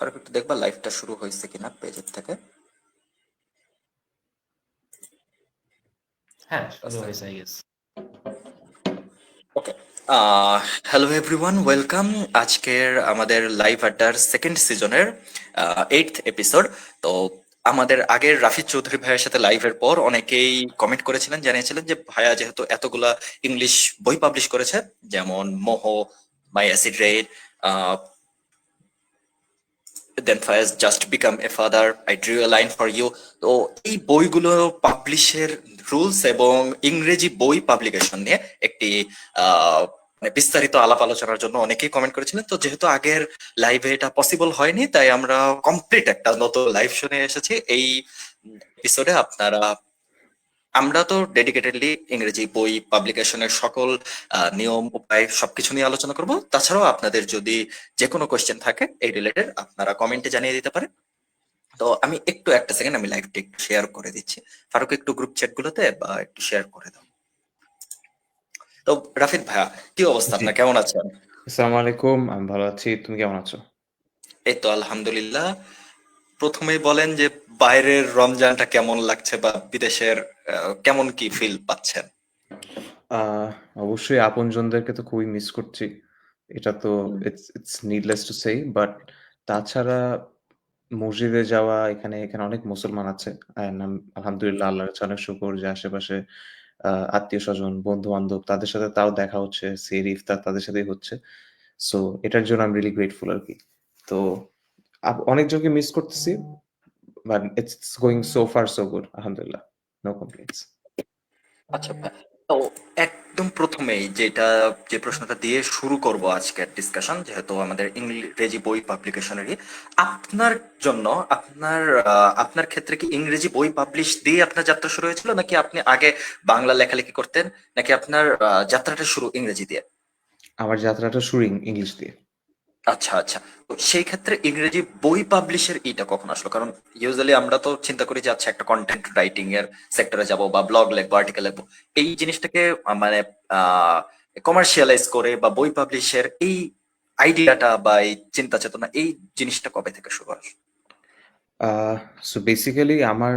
ফারুক একটু দেখবা লাইভটা শুরু হয়েছে কিনা পেজের থেকে। হ্যাঁ, শুরু হয়েছে I guess. Okay, hello everyone, welcome আজকের আমাদের লাইভ আড্ডার সেকেন্ড সিজনের 8th এপিসোড। তো আমাদের আগের রাফিদ চৌধুরী ভাইয়ের সাথে লাইভের পর অনেকেই কমেন্ট করেছিলেন, জানিয়েছিলেন যে ভাইয়া যেহেতু এতগুলা ইংলিশ বই পাবলিশ করেছে, যেমন মোহ, my acid rain, then Fayaz just become a father, I drew a line for you. তো এই বইগুলো পাবলিশের রুলস এবং ইংরেজি বই পাবলিকেশন নিয়ে একটি মানে বিস্তারিত আলাপ আলোচনার জন্য অনেকেই কমেন্ট করেছিলেন। তো যেহেতু আগের লাইভে এটা পসিবল হয়নি, তাই আমরা কমপ্লিট একটা নতুন লাইভ শুনে এসেছি এই এপিসোডে। আমরা তো ডেডিকেটেডলি ইংরেজি বই পাবলিকেশনের সকল নিয়ম উপায় সবকিছু নিয়ে আলোচনা করব। তাছাড়াও আপনাদের যদি যে কোনো কোয়েশ্চেন থাকে এই রিলেটেড, আপনারা কমেন্টে জানিয়ে দিতে পারেন। তো আমি একটু একটা সেকেন্ড আমি লাইভটা একটু শেয়ার করে দিচ্ছি। ফারুক একটু গ্রুপ চ্যাট গুলোতে বা একটু শেয়ার করে দাও। তো রাফিদ ভাইয়া, কি অবস্থা জি, আপনার, কেমন আছেন? আসসালামু আলাইকুম। আমি ভালো আছি। তুমি কেমন আছো? এই তো আলহামদুলিল্লাহ। প্রথমেই বলেন যে বাইরের রমজানটা কেমন লাগছে বা বিদেশের কেমন কি ফিল পাচ্ছেন? আহ অবশ্যই আপনজনদেরকে তো খুবই মিস করছি। এটা তো হুম। It's needless to say, but তাছাড়া মসজিদে যাওয়া, এখানে এখানে অনেক মুসলমান আছে। আলহামদুলিল্লাহ, আল্লাহর কাছে অনেক শুকর যে আশেপাশে আত্মীয় স্বজন, বন্ধু বান্ধব তাদের সাথে তাও দেখা হচ্ছে, সেহরি ইফতার তাদের সাথেই হচ্ছে। সো এটার জন্য আমি রিয়েলি গ্রেটফুল আর কি। তো অনেকজনকে মিস করতেছি, but it's going so far so good, আলহামদুলিল্লাহ, নো কমপ্লেইনস। আচ্ছা ভাই, তো একদম প্রথমেই যে প্রশ্নটা দিয়ে শুরু করব আজকের ডিসকাশন, যেহেতু আমাদের ইংরেজি বই পাবলিকেশনেরই, আপনার জন্য আপনার ক্ষেত্রে কি ইংরেজি বই পাবলিশ দিয়ে আপনার যাত্রা শুরু হয়েছিল, নাকি আপনি আগে বাংলা লেখালেখি করতেন, নাকি আপনার যাত্রাটা শুরু ইংরেজি দিয়ে? আমার যাত্রাটা শুরু ইংলিশ দিয়ে। আচ্ছা আচ্ছা। তো সেই ক্ষেত্রে ইংরেজি বই পাবলিশের ইটা কখন আসলো? কারণ ইউজুয়ালি আমরা তো চিন্তা করি যে আচ্ছা একটা কন্টেন্ট রাইটিং এর সেক্টরে যাব বা ব্লগ লিখবো, আর্টিকেল লিখবো, এই জিনিসটাকে মানে কমার্শিয়ালাইজ করে বা বই পাবলিশের এই আইডিয়াটা বা এই চিন্তা চেতনা, এই জিনিসটা কবে থেকে শুরু হয়? আহ সো বেসিক্যালি আমার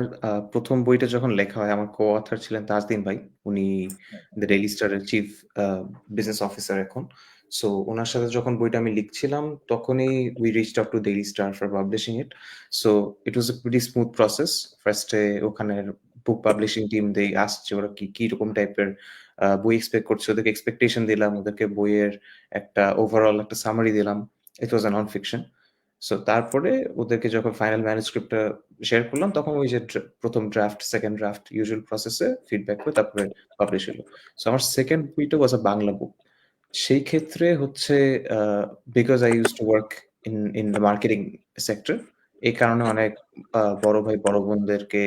প্রথম বইটা যখন লেখা হয়, আমার কো অথর ছিলেন তাজদিন ভাই। উনি দ্য ডেইলি স্টারের চিফ বিজনেস অফিসার এখন। সো ওনার সাথে যখন বইটা আমি লিখছিলাম, তখনই we reached out to daily star for publishing it. So it was a pretty smooth process. ফার্স্টে ওখানের বুক পাবলিশিং টিম আসছে, ওরা কি কি রকম টাইপের বই এক্সপেক্ট করছে, ওদেরকে এক্সপেকটেশন দিলাম, ওদেরকে বইয়ের একটা ওভারঅল একটা সামারি দিলাম। ইট ওয়াজ আ নন ফিকশন। সো তারপরে ওদেরকে যখন ফাইনাল ম্যানুস্ক্রিপ্টটা শেয়ার করলাম, তখন ওই যে প্রথম ড্রাফট, সেকেন্ড ড্রাফট ইউজুয়াল প্রসেসে ফিডব্যাক করে তারপরে পাবলিশ হলো। সো আমার সেকেন্ড বইটা ওয়াজ আ বাংলা বুক। সেই ক্ষেত্রে হচ্ছে because I use to work in the marketing sector, এই কারণে অনেক বড় ভাই বড় বোনদেরকে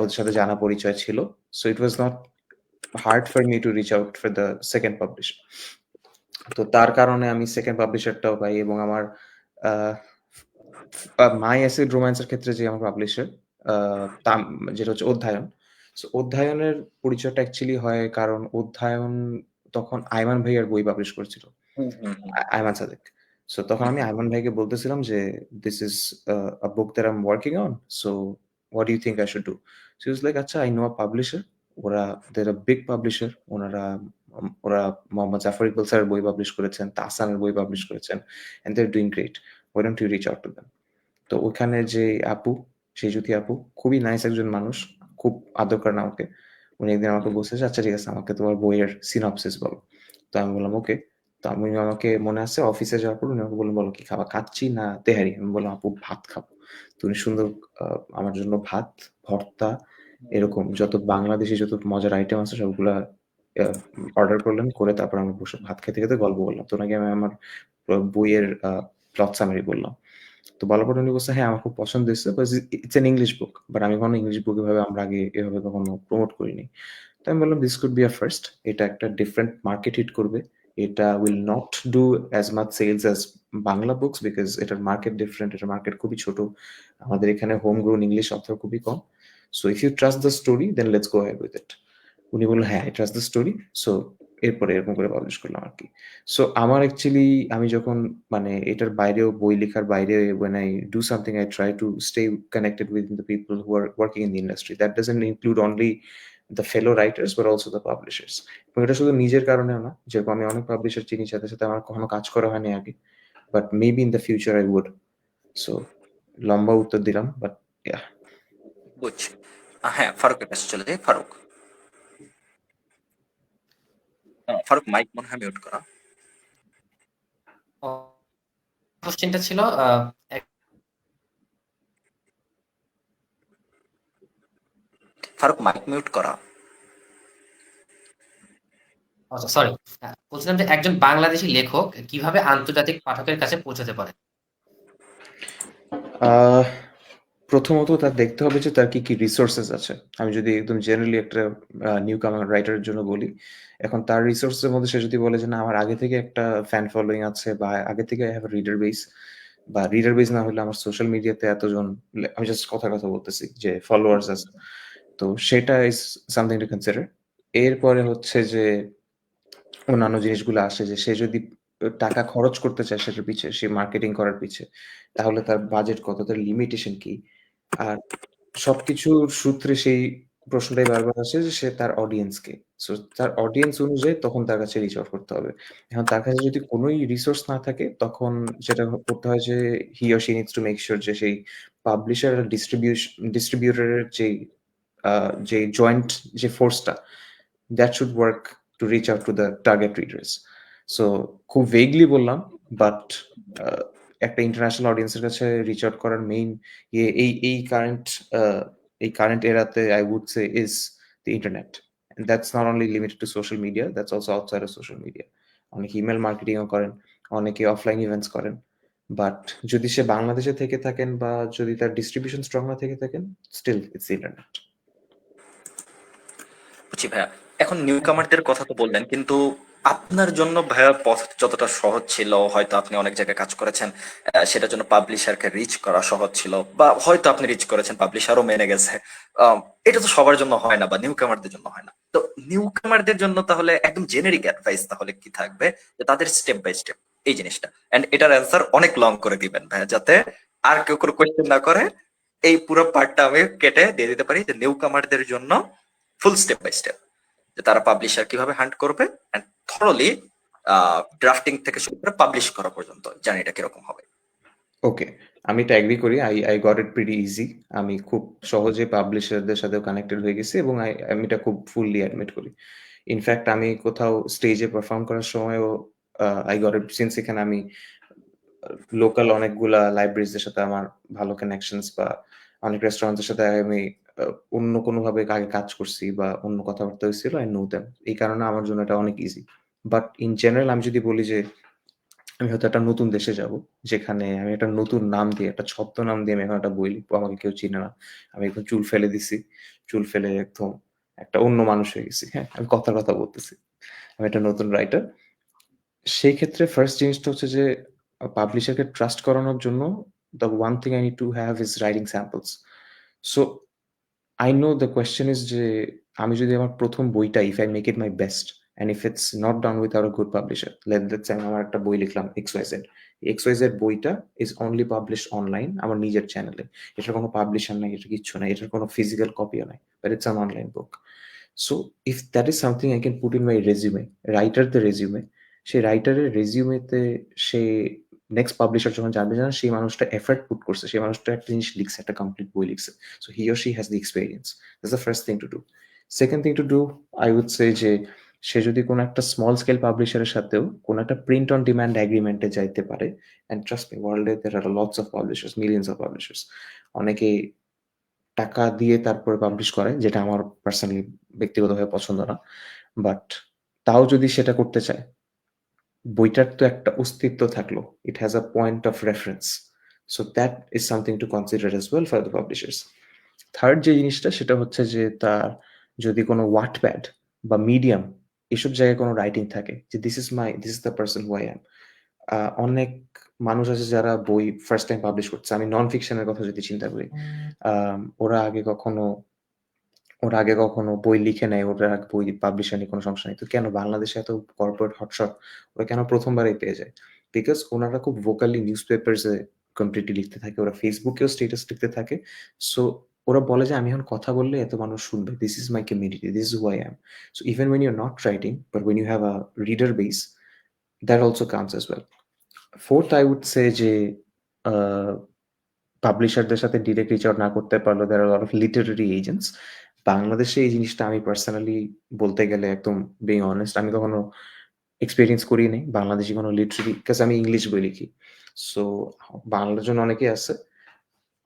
ওদের সাথে জানা পরিচয় ছিল। So it was not hard for me to reach out for the second publish. তো তার কারণে আমি সেকেন্ড পাবলিশারটাও পাই, এবং আমার মাই অ্যাসিড রোম্যান্সের ক্ষেত্রে যে আমার পাবলিশার, যেটা হচ্ছে অধ্যায়ন। সো অধ্যায়নের পরিচয়টা অ্যাকচুয়ালি হয় কারণ অধ্যায়ন তখন আয়মান ভাইয়ার বই পাবলিশ করেছিল, হুম হুম হুম আয়মান সাদেক। সো তখন হুম আমি আয়মান ভাইকে বলতেছিলাম যে this is a book that I am working on, so what do you think I should do? So he was like, আচ্ছা, I know a publisher, they are a big publisher, ওরা মোহাম্মদ জাফর ইকবাল স্যারের বই পাবলিশ করেছেন, তাহসানের বই publish করেছেন, and they are doing great. Why don't you reach out to them? তো ওখানে যে আপু, সেই জ্যোতি আপু খুবই নাইস একজন মানুষ, খুব আদর করেন আমাকে। উনি একদিন আমাকে বলছে যে, আচ্ছা ঠিক আছে, আমাকে তোমার বইয়ের সিনপসিস বলো। তো আমি বললাম ওকে। তো উনি আমাকে, মনে আছে অফিসে যাওয়ার পর উনি আমাকে বললেন, বলো কি খাবা, কাচ্চি না তেহারি? আমি বললাম আপু ভাত খাবো। তো উনি সুন্দর আমার জন্য ভাত, ভর্তা, এরকম যত বাংলাদেশি যত মজার আইটেম আছে সবগুলা অর্ডার করলেন, করে তারপর আমি বসে ভাত খেতে খেতে গল্প বললাম। তো ওনাকে আমি আমার বইয়ের প্লট সামারি বললাম। তো বলার পর উনি বলছে, হ্যাঁ আমার খুব পছন্দ হয়েছে, it's an English book, but আমি কখনো ইংলিশ বুক এভাবে আমরা আগে এভাবে কখনো প্রমোট করিনি। তো আমি বললাম this could be a first, এটা একটা ডিফারেন্ট মার্কেট হিট করবে, এটা will not do as much sales as Bangla books, because এটার মার্কেট ডিফারেন্ট, এটার মার্কেট খুবই ছোট, আমাদের এখানে হোম গ্রোন ইংলিশ অথর খুবই কম। So if you trust the story then let's go ahead with it. উনি বললেন হ্যাঁ, I trust the story. So এরপরে এরকম করে পাবলিশ করলাম আর কি। সো আমার অ্যাকচুয়ালি আমি যখন মানে এটার বাইরেও বই লেখার বাইরে when I do something I try to stay connected with the people who are working in the industry. That doesn't include only the fellow writers but also the publishers. এবং এটা শুধু নিজের কারণেও না, যেরকম আমি অনেক পাবলিশার চিনি যাদের সাথে আমার কখনো কাজ করা হয়নি আগে। But maybe in the future I would. So লম্বা উত্তর দিলাম বাট ইয়া। বুঝছি। হ্যাঁ, ফারুকের কাছে চলে যাই। ফারুক, ফারুক মাইক মনে হয় মিউট করা। কোশ্চেনটা ছিল ফারুক মাইক মিউট করা। আচ্ছা সরি, বলছিলাম যে একজন বাংলাদেশী লেখক কিভাবে আন্তর্জাতিক পাঠকের কাছে পৌঁছাতে পারে? আহ প্রথমত তার দেখতে হবে যে তার কি কি রিসোর্সেস আছে। আমি যদি একদম জেনারেলি একটা নিউ কামার রাইটারের জন্য বলি, এখন তার রিসোর্সের মধ্যে সে যদি বলে যে না আমার আগে থেকে একটা ফ্যান ফলোইং আছে বা আগে থেকে আই হ্যাভ রিডার বেস, বা রিডার বেস না হলে আমার সোশ্যাল মিডিয়াতে এতজন, আমি জাস্ট কথা কথা বলতেছি যে ফলোয়ার্স আছে, তো সেটা ইজ সামথিং টু কনসিডার। এরপরে হচ্ছে যে অন্যান্য জিনিসগুলো আসে যে সে যদি টাকা খরচ করতে চায় সেটার পিছে, সে মার্কেটিং করার পিছে, তাহলে তার বাজেট কত, তার লিমিটেশন কি? আর সবকিছুর সূত্রে সেই প্রশ্নটাই বারবার আসে যে সে তার অডিয়েন্স কে? সো তার অডিয়েন্স অনুযায়ী তখন তার কাছে রিচ আউট করতে হবে। এখন তার কাছে যদি কোনই রিসোর্স না থাকে তখন যেটা করতে হয় যে হি or she needs to make sure যে সেই পাবলিশার আর ডিস্ট্রিবিউটরের যে জয়েন্ট যে ফোর্সটা, that should work to reach out to the target readers. So খুব ভেগলি বললাম, বাট একটা ইন্টারন্যাশনাল অডিয়েন্সের কাছে রিচ আউট করার মেইন এই কারেন্ট এরাতে I would say is the internet. And that's not only limited to social media, that's also outside of social media. অনেকে email মার্কেটিংও করেন, অনেকে অফলাইন ইভেন্টস করেন, বাট যদি সে বাংলাদেশে থেকে থাকেন বা যদি তার ডিস্ট্রিবিউশন স্ট্রং না থেকে থাকেন, স্টিল ইটস ইন্টারনেট। বুঝছি ভাইয়া। এখন নিউ কামারদের কথা তো বললেন, কিন্তু আপনার জন্য ভাইয়া পথ যতটা সহজ ছিল, হয়তো আপনি অনেক জায়গায় কাজ করেছেন, সেটার জন্য পাবলিশারকে রিচ করা সহজ ছিল, বা হয়তো আপনি রিচ করেছেন, পাবলিশারও মেনে গেছে। আম, এটা তো সবার জন্য হয় না, বা নিউ কামারদের জন্য হয় না। তো নিউ কামারদের জন্য তাহলে একদম জেনেরিক অ্যাডভাইস তাহলে কি থাকবে, যে তাদের স্টেপ বাই স্টেপ এই জিনিসটা, এন্ড এটার অ্যান্সার অনেক লং করে দিবেন ভাইয়া, যাতে আর কেউ কোনো কোয়েশ্চেন না করে। এই পুরো পার্টটা আমি কেটে দিয়ে দিতে পারি যে নিউ কামারদের জন্য ফুল স্টেপ বাই স্টেপ, যে তারা পাবলিশার কিভাবে হান্ট করবে, এন্ড থরলি ড্রাফটিং থেকে শুরু করে পাবলিশ করা পর্যন্ত জার্নিটা কিরকম হবে। ওকে, আমি এটা এগ্রি করি। I got it pretty easy. আমি খুব সহজে পাবলিশারদের সাথেও কানেক্টেড হয়ে গেছি এবং আমি এটা খুব ফুললি অ্যাডমিট করি। ইনফ্যাক্ট আমি কোথাও স্টেজে পারফর্ম করার সময়ও আই গট ইট, সিন্স এখানে আমি লোকাল অনেকগুলা লাইব্রেরিজের সাথে আমার ভালো কানেকশনস বা অনেক রেস্টুরেন্টের সাথে আমি অন্য কোনোভাবে আগে কাজ করছি বা অন্য কথাবার্তা হয়েছিল, আই নো দেম। এই কারণে আমার জন্য এটা অনেক ইজি। বাট ইন জেনারেল আমি যদি বলি যে আমি হয়তো একটা নতুন দেশে যাব, যেখানে আমি একটা নতুন নাম দিয়ে, একটা ছদ্মনাম দিয়ে আমি এখন একটা বই লিখবো, আমাকে কেউ চিনে না। আমি একদম চুল ফেলে দিছি। চুল ফেলে একদম একটা অন্য মানুষ হয়ে গেছি। হ্যাঁ? আমি কথার কথা বলতেছি। আমি একটা নতুন রাইটার। সেই ক্ষেত্রে ফার্স্ট জিনিসটা হচ্ছে যে পাবলিশারকে ট্রাস্ট করানোর জন্য the one thing I need to have is writing samples. So I know the question is যে আমি যদি আমার ১ম বইটা if I make it my best and if it's not done without a good publisher, let's say আমি আমার একটা বই লিখলাম XYZ. XYZ বইটা is only published online আমার নিজের চ্যানেলে। এটার কোনো পাবলিশার নাই, এটার কিচ্ছু নাই, এটার কোনো physical copy ও নাই। But it's an online book. So if that is something I can put in my resume, রাইটারদের রেজিউমে, সেই রাইটারের রেজিউমেতে সে নেক্সট পাবলিশার যখন জানবে যে না সেই মানুষটা এফর্ট পুট করছে, সেই মানুষটা একটা জিনিস লিখছে, একটা কমপ্লিট বই লিখছে। So he or she has the experience. That's the first thing to do. Second thing to do, I would say যে সে যদি কোনো একটা স্মল স্কেল পাবলিশারের সাথেও কোনো একটা প্রিন্ট অন ডিমান্ড এগ্রিমেন্টে যাইতে পারে, and trust me, world there are lots of publishers, millions of publishers. অনেকে টাকা দিয়ে তারপরে পাবলিশ করে, যেটা আমার পার্সোনালি ব্যক্তিগতভাবে পছন্দ না। বাট তাও যদি সেটা করতে চায়, বইটার তো একটা অস্তিত্ব থাকলো। It has a point of reference. So that is something to consider as well for the publishers. Third যে জিনিসটা সেটা হচ্ছে যে তার যদি কোনো Wattpad বা Medium এসব জায়গায় কোনো রাইটিং থাকে যে this is the person who I am. অনেক মানুষ আছে যারা বই ফার্স্ট টাইম পাবলিশ করছে। আমি নন ফিকশন এর কথা যদি চিন্তা করি, ওরা আগে কখনো ওরা আগে কখনো বই লিখে নাই, ওরা আগে বই পাবলিশার নিয়ে কোনো সমস্যা নেই। তো কেন বাংলাদেশে এত কর্পোরেট হটশট ওরা কেন প্রথমবারেই পেয়ে যায়? বিকজ ওনারা খুব ভোকালি নিউজ পেপারসে কমপ্লিটলি লিখতে থাকে, ওরা ফেসবুকেও স্ট্যাটাস লিখতে থাকে। সো ওরা বলে যে আমি এখন কথা বললে এত মানুষ শুনবে, this is my community, this is who I am. So even when you are not writing but when you have a reader base, that also counts as well. Fourth I would say যে পাবলিশারদের সাথে direct reach out না করতে পারলেও there are lot of literary agents. বাংলাদেশে এই জিনিসটা আমি পার্সোনালি বলতে গেলে একদম বিং অনেস্ট আমি কখনো এক্সপেরিয়েন্স করি নাই বাংলাদেশি কোনো লিটারেরি, বিকজ আমি ইংলিশ বই লিখি। সো বাংলার জন্য অনেকেই আছে,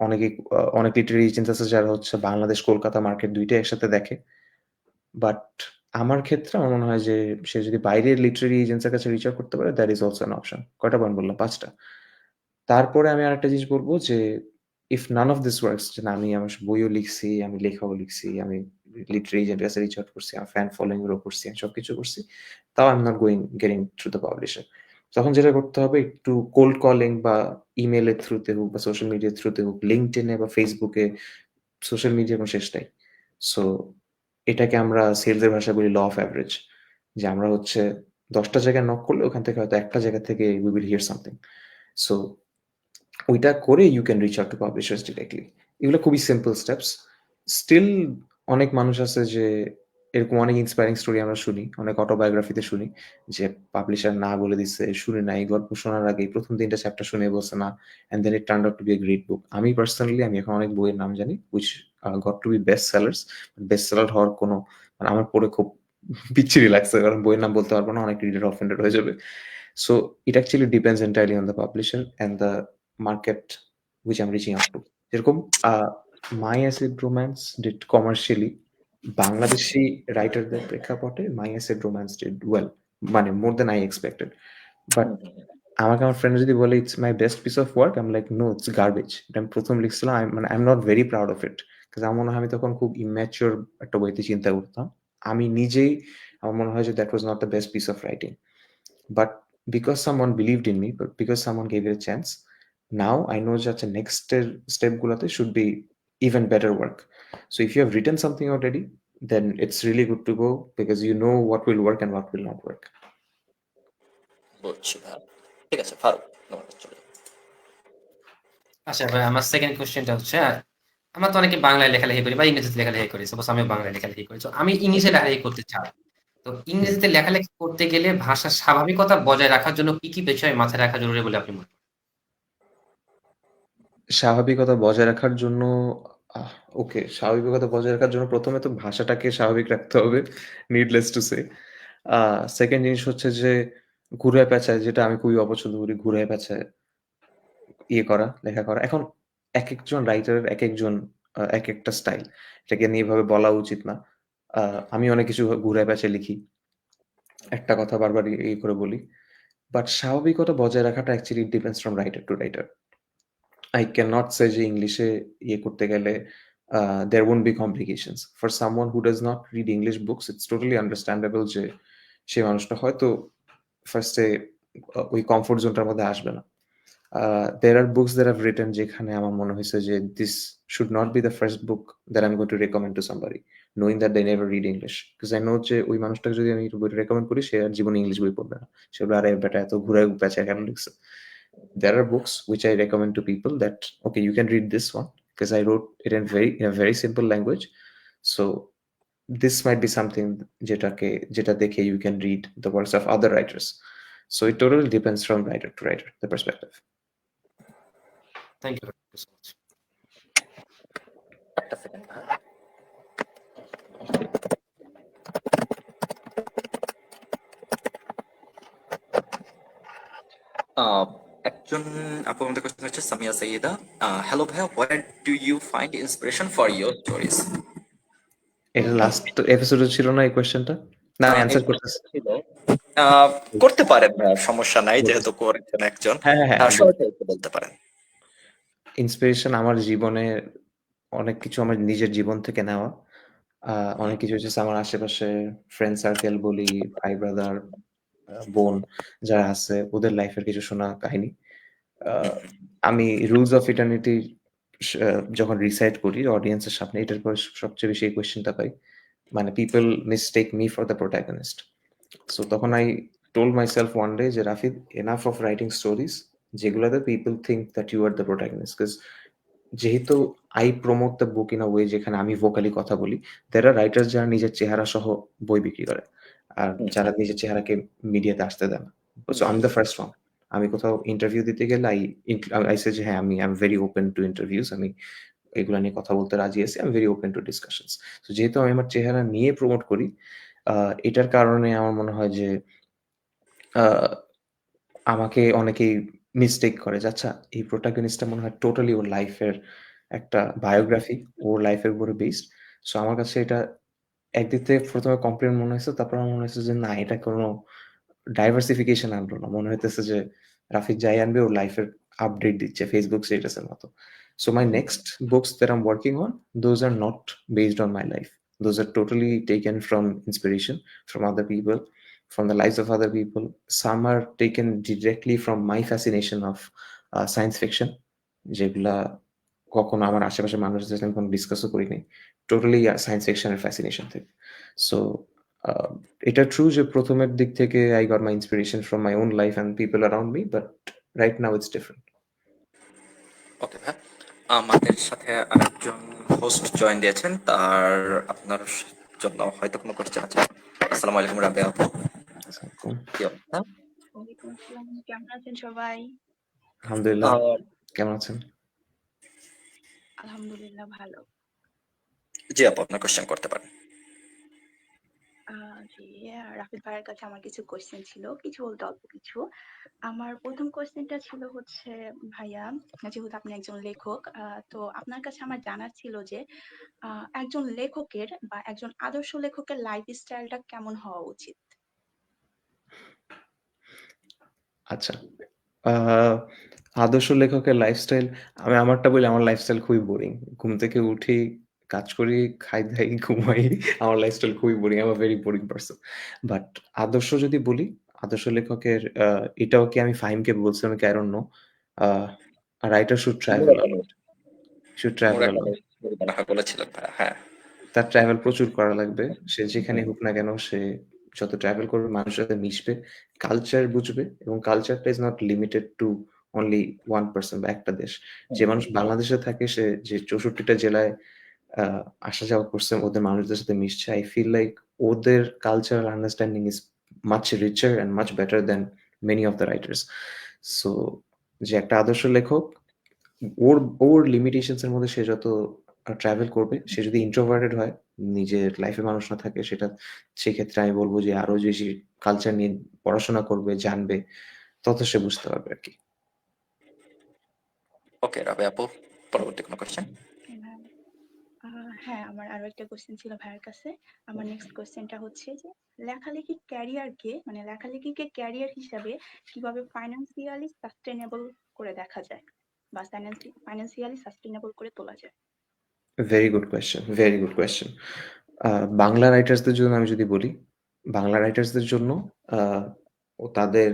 অনেক লিটারেরি এজেন্টস আছে যারা হচ্ছে বাংলাদেশ কলকাতা মার্কেট দুইটাই একসাথে দেখে। বাট আমার ক্ষেত্রে আমার মনে হয় যে সে যদি বাইরের লিটারেরি এজেন্সের কাছে রিচ আউট করতে পারে, that is also an option. কয়টা পয়েন্ট বললাম? ৫টা। তারপরে আমি আরেকটা জিনিস বলবো যে if none of this works, যে না আমি আমার বইও লিখছি, আমি লেখাও লিখছি, আমি লিটারেরি এজেন্টের কাছে রিচ আউট করছি, আমার ফ্যান ফলোইং গ্রো করছি, আমি সবকিছু করছি, তাও I am not getting through the publisher. তখন যেটা করতে হবে, একটু কোল্ড কলিং বা ইমেলের থ্রুতে হোক বা সোশ্যাল মিডিয়ার থ্রুতে হোক, লিঙ্কডইনে বা ফেসবুকে, সোশ্যাল মিডিয়ার কোনো শেষ নাই। সো এটাকে আমরা সেলসের ভাষায় বলি ল অফ অ্যাভারেজ, যে আমরা হচ্ছে ১০টা জায়গায় নক করলে ওখান থেকে হয়তো একটা জায়গা থেকে we will hear something. So ওইটা করে you can reach out to publishers directly. এগুলো খুবই সিম্পল স্টেপস। স্টিল অনেক মানুষ আছে যে এরকম অনেক ইন্সপায়ারিং স্টোরি আমরা শুনি, অনেক অটোবায়োগ্রাফিতে শুনি যে পাবলিশার না বলে দিচ্ছে, শুনি না, এই গল্প শোনার আগেই প্রথম ৩টা চ্যাপ্টার শুনে বলছে না, and then it turned out to be a great book. আমি পার্সোনালি আমি এখন অনেক বইয়ের নাম জানি which got to be best sellers. Best seller হওয়ার কোনো মানে আমার পড়ে খুব বিচ্ছিরি লাগছে, কারণ বইয়ের নাম বলতে পারবো না, অনেক রিডার অফেন্ডেড হয়ে যাবে। So it actually depends entirely on the publisher and the market which I'm reaching out to. যেরকম My Acid Romance did commercially, Bangladeshi রাইটারদের প্রেক্ষাপটে My Acid Romance did well, মানে more than I expected. But আমাকে আমার friend যদি বলে it's my best piece of work, I am like no, it's garbage. এটা আমি প্রথম লিখছিলাম, মানে I am not very proud of it, because আমার মনে হয় আমি তখন খুব ইম্যাচিওর একটা বইতে চিন্তা করতাম। আমি নিজেই আমার মনে হয় যে that was not the best piece of writing. But because someone believed in me, but because someone gave it a chance, now I know that the next step gulate should be even better work. So if you have written something already, then it's really good to go, because you know what will work and what will not work. বুঝছি ভাই। ঠিক আছে ফারুক, তোমার কাছে চলে যাও। আচ্ছা ভাই, আমার সেকেন্ড কোশ্চেনটা হচ্ছে, আমরা তো অনেকে বাংলায় লেখালেখি করি বা ইংরেজিতে লেখালেখি করি। সাপোজ আমিও বাংলায় লেখালেখি করি। তো আমি ইংলিশে লেখালেখি করতে চাই। তো ইংরেজিতে লেখালেখি করতে গেলে ভাষার স্বাভাবিকতা বজায় রাখার জন্য কি বিষয় মাথায় রাখা জরুরি বলে আপনি মনে করেন? স্বাভাবিকতা বজায় রাখার জন্য ওকে, স্বাভাবিকতা বজায় রাখার জন্য প্রথমে তো ভাষাটাকে স্বাভাবিক রাখতে হবে, নিডলেস টু সে। সেকেন্ড জিনিস হচ্ছে যে ঘুরে পেঁচায়, যেটা আমি খুবই অপছন্দ করি, ঘুরে পেঁচায় করা, লেখা করা। এখন একেকজন রাইটারের একেকজন একেকটা স্টাইল। এটাকে নিয়ে এভাবে বলা উচিত না। আমি অনেক কিছু ঘুরায় পেঁচায় লিখি। একটা কথা বারবার করে বলি। বাট স্বাভাবিকতা বজায় রাখাটা actually depends from writer to writer. I cannot say যে ইংলিশে করতে গেলে there won't be complications. For someone who does not read English books, it's totally understandable যে সে মানুষটা হয়তো ফার্স্টে ওই কমফোর্ট জোনটার মধ্যে আসবে না। There are books that I've written যেখানে আমার মনে হয়েছে যে this should not be the first book that I'm going to recommend to somebody, knowing that they never read English. Because I know যে ওই মানুষটাকে যদি আমি বইটা রেকমেন্ড করি, সে আর জীবনে ইংলিশ বই পড়বে না। সে বলবে, আরে বেটা এত ঘুরে পেঁচায় কেন লিখছে? There are books which I recommend to people that, okay, you can read this one because I wrote it in a very simple language. So this might be something যেটা দেখে you can read the works of other writers. So it totally depends from writer to writer, the perspective. Thank you so much. একটা second ভাই। একজন আপু আমাদের question হচ্ছে Samia Syeda. Hello ভাইয়া, where do you find inspiration for your stories? এটা last এপিসোডে ছিল না এই কোয়েশ্চেনটা? না, আমি অ্যান্সার করতেছি। করতে পারেন ভাইয়া, সমস্যা নাই, যেহেতু করেছেন একজন। হ্যাঁ, হ্যাঁ, হ্যাঁ। সরাসরি একটু বলতে পারেন। ইন্সপিরেশন আমার জীবনে অনেক কিছু আমার নিজের জীবন থেকে নেওয়া। অনেক কিছু হচ্ছে আমার আশেপাশে ফ্রেন্ড সার্কেল বলি, ভাই ব্রাদার, বোন যারা আছে ওদের লাইফের কিছু শোনা কাহিনী। আমি রুলস অফ ইটার্নিটি যখন রিসাইট করি অডিয়েন্সের সামনে, এটার পর সবচেয়ে বেশি এই কোয়েশ্চেনটা পাই, মানে people mistake me for the protagonist. So তখন I told myself one day যে Rafid, enough of writing stories যেগুলোতে people think that you are the protagonist. Because যেহেতু I promote the book in a way যেখানে আমি vocally কথা বলি, দের আর writers যারা নিজের চেহারা সহ বই বিক্রি করে আর যারা নিজের চেহারাকে মিডিয়াতে আসতে দেয় না। So I am the first one. আমি কোথাও ইন্টারভিউ দিতে গেলে আই সে যে হ্যাঁ, আমি I am very open to interviews, আমি এগুলো নিয়ে কথা বলতে রাজি আছি, I am very open to discussions. তো যেহেতু আমি আমার চেহারা নিয়ে প্রমোট করি, এটার কারণে আমার মনে হয় যে আমাকে অনেকেই মিস্টেক করে যে আচ্ছা, এই প্রোটাগনিস্টটা মনে হয় টোটালি ওর লাইফের একটা বায়োগ্রাফি, ওর লাইফের উপরে বেসড। সো আমার কাছে এটা একদিক থেকে প্রথমে কমপ্লিমেন্ট মনে হয়েছে, তারপর আমার মনে হয়েছে যে না, এটা কোনো ডাইভার্সিফিকেশন আনলো না। মনে হইতেছে যে রাফিক যাই আনবে ওর লাইফের আপডেট দিচ্ছে ফেসবুক স্ট্যাটাসের মতো। So my next books that I am working on, those are not based on my life, those are totally taken from inspiration from other people, from the lives of other people. Some are taken directly from my fascination of science fiction, যেগুলা কখনো আমার আশেপাশের মানুষদের সাথে আমি কোনো ডিসকাসও করিনি, টোটালি সায়েন্স ফিকশনের ফ্যাসিনেশন থেকে। সো এটা ট্রু যে প্রথমের দিক থেকে I got my inspiration from my own life and people around me, but right now it's different. Okay ভাই, আমাদের সাথে আরেকজন হোস্ট জয়েন দিয়েছেন, তার আপনার জন্য হয়তো কোনো কোশ্চেন আছে। আসসালামু আলাইকুম রাবেয়া আপু, কি অবস্থা? ওয়ালাইকুম আসসালাম। কেমন আছেন সবাই? আলহামদুলিল্লাহ, কেমন আছেন? আলহামদুলিল্লাহ ভালো। জি আপু, আপনার কোশ্চেন করতে পারেন। জি, রাফিদ ভাইয়ের কাছে আমার কিছু কোয়েশ্চেন ছিল, কিছু বলতে অল্প কিছু। আমার প্রথম কোয়েশ্চেনটা ছিল হচ্ছে, ভাইয়া যেহেতু আপনি একজন লেখক, তো আপনার কাছে আমার জানার ছিল যে একজন লেখকের বা একজন আদর্শ লেখকের লাইফ স্টাইলটা কেমন হওয়া উচিত? আচ্ছা, আদর্শ লেখকের লাইফস্টাইল, আমি আমারটা বলি, আমার লাইফস্টাইল খুবই বোরিং। ঘুম থেকে উঠি, কাজ করি, খাই-দাই, ঘুমাই। আমার লাইফস্টাইল খুবই boring. I am a very boring person. But আদর্শ যদি বলি, আদর্শ লেখকের এটাও কি আমি ফাহিমকে বলছিলাম কি, I don't know. A a writer should travel a lot. Should travel a lot. বলেছিলেন ভাইয়া, হ্যাঁ। তার ট্রাভেল প্রচুর করা লাগবে। সে যেখানে হোক না কেন, সে যত ট্রাভেল করবে, মানুষের সাথে মিশবে, কালচার বুঝবে, এবং কালচারটা is not limited to only one person বা একটা দেশ। যে মানুষ বাংলাদেশে থাকে, সে যে 64 টা জেলায় আ আসা যাওয়া করছে, ওদের মানুষদের সাথে মিশছে। I feel like ওদের cultural understanding is much richer and much better than many of the writers. So যে একটা আদর্শ লেখক, ওর ওর লিমিটেশনস এর মধ্যে সে যত ট্রাভেল করবে, সে যদি ইন্ট্রোভার্টেড হয়, নিজের লাইফে মানুষ না থাকে, সেক্ষেত্রে আমি বলব যে আরো বেশি কালচার নিয়ে পড়াশোনা করবে, জানবে, তত সে বুঝতে পারবে আরকি। ওকে রাবেয়া আপু, পরবর্তী কোনো কোশ্চেন? হ্যাঁ, আমার আরো একটা কোয়েশ্চেন ছিল ভাইয়ের কাছে। আমার নেক্সট কোয়েশ্চেনটা হচ্ছে যে লেখালেখি ক্যারিয়ারকে, মানে লেখালেখিকে ক্যারিয়ার হিসাবে কিভাবে ফাইন্যান্সিয়ালি সাস্টেনেবল করে দেখা যায় বা ফাইন্যান্সিয়ালি সাস্টেনেবল করে তোলা যায়? Very good question, very good question. Bangla রাইটার্সদের জন্য আমি যদি বলি, বাংলা রাইটার্সদের জন্য ও তাদের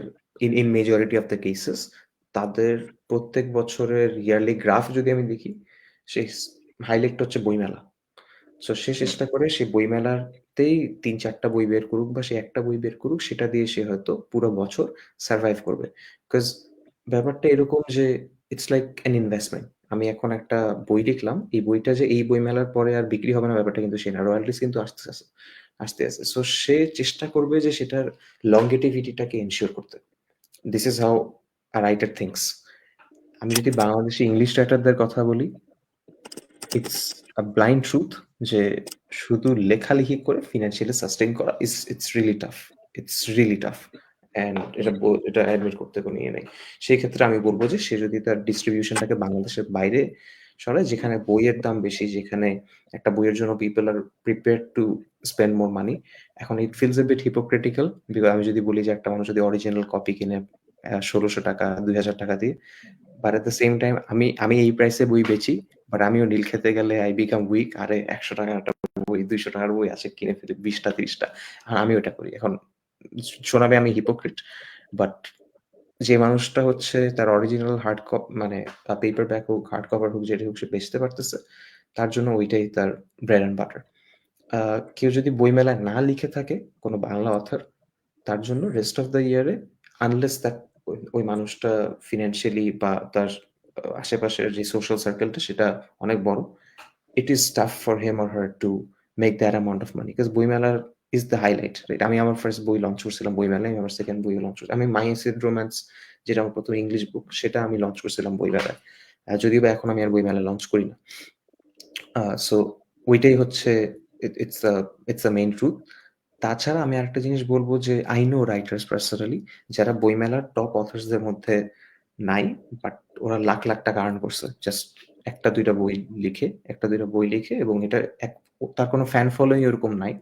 in majority of the cases, তাদের প্রত্যেক বছরের ইয়ারলি গ্রাফ যদি আমি দেখি, সেই হাইলাইটটা হচ্ছে বইমেলা। সো সে চেষ্টা করে সে বইমেলাতেই ৩-৪ টা বই বের করুক বা সে একটা বই বের করুক, সেটা দিয়ে সে হয়তো পুরো বছর সারভাইভ করবে। বিকজ ব্যাপারটা এরকম যে ইটস লাইক অ্যান ইনভেস্টমেন্ট। আমি এখন একটা বই লিখলাম, এই বইটা যে এই বইমেলার পরে আর বিক্রি হবে না, ব্যাপারটা কিন্তু সে না। রয়ালটিজ কিন্তু আসতে আছে। সো সে চেষ্টা করবে যে সেটার লংগেটিভিটিটাকে এনশিওর করতে। This is how a writer thinks. আমি যদি বাংলাদেশি ইংলিশ রাইটারদের কথা বলি, ইটস আ ব্লাইন্ড ট্রুথ যে শুধু লেখালেখি করে ফিন্যান্সিয়ালি সাস্টেইন করা it's really tough. It's really tough. And এটা অ্যাডমিট করতে কোনো ইয়ে নেই। সেই ক্ষেত্রে আমি বলব যে সে যদি তার ডিস্ট্রিবিউশনটাকে বাংলাদেশের বাইরে সরায়, যেখানে বইয়ের দাম বেশি, যেখানে একটা বইয়ের জন্য people are prepared to spend more money. এখন it feels a bit hypocritical, because আমি যদি বলি যে একটা মানুষ যদি অরিজিনাল কপি কিনে ১৬০০ টাকা, ২,০০০ টাকা দিয়ে, but at the same time আমি এই প্রাইসে বই বেচি, বাট আমিও নীল খেতে গেলে আই বিকাম উইক। আরে ১০০ টাকার একটা বই, ২০০ টাকার বই আছে, কিনে ফেলি ২০টা ৩০টা। আর আমি ওটা করি। এখন শোনাবে আমি হিপোক্রিট, বাট যে মানুষটা হচ্ছে তার অরিজিনাল মানে পেপার ব্যাক হোক, হার্ড কভার হোক, যেটা হোক সে বেচতে পারতেছে, তার জন্য ওইটাই তার ব্রেড অ্যান্ড বাটার। কেউ যদি বইমেলায় না লিখে থাকে, কোনো বাংলা অথর, তার জন্য রেস্ট অফ দ্য ইয়ারে, আনলেস দ্যাট ওই মানুষটা ফিনান্সিয়ালি বা তার আশেপাশের যে সোশ্যাল সার্কেলটা সেটা অনেক বড়, it is tough for him or her to make that amount of money, because বইমেলার is the highlight, right? আমি আমার ফার্স্ট বই লঞ্চ করছিলাম বইমেলায়, আমি আমার সেকেন্ড বই লঞ্চ করছি, আমি মাই অ্যাসিড রোম্যান্স, যেটা আমার প্রথম ইংলিশ বুক, সেটা আমি লঞ্চ করছিলাম বইমেলায়। যদিও বা এখন আমি আর বইমেলায় লঞ্চ করি না। সো ওইটাই হচ্ছে, ইটস দ্য মেইন ট্রুথ। তাছাড়া আমি আরেকটা জিনিস বলবো যে আই নো রাইটার্স পার্সোনালি যারা বইমেলার টপ অথর্সদের মধ্যে নাই, বাট ওরা লাখ লাখ টাকা আর্ন করছে জাস্ট একটা দুইটা বই লিখে, এবং এটা তার কোনো ফ্যান ফলোইং এরকম নাই,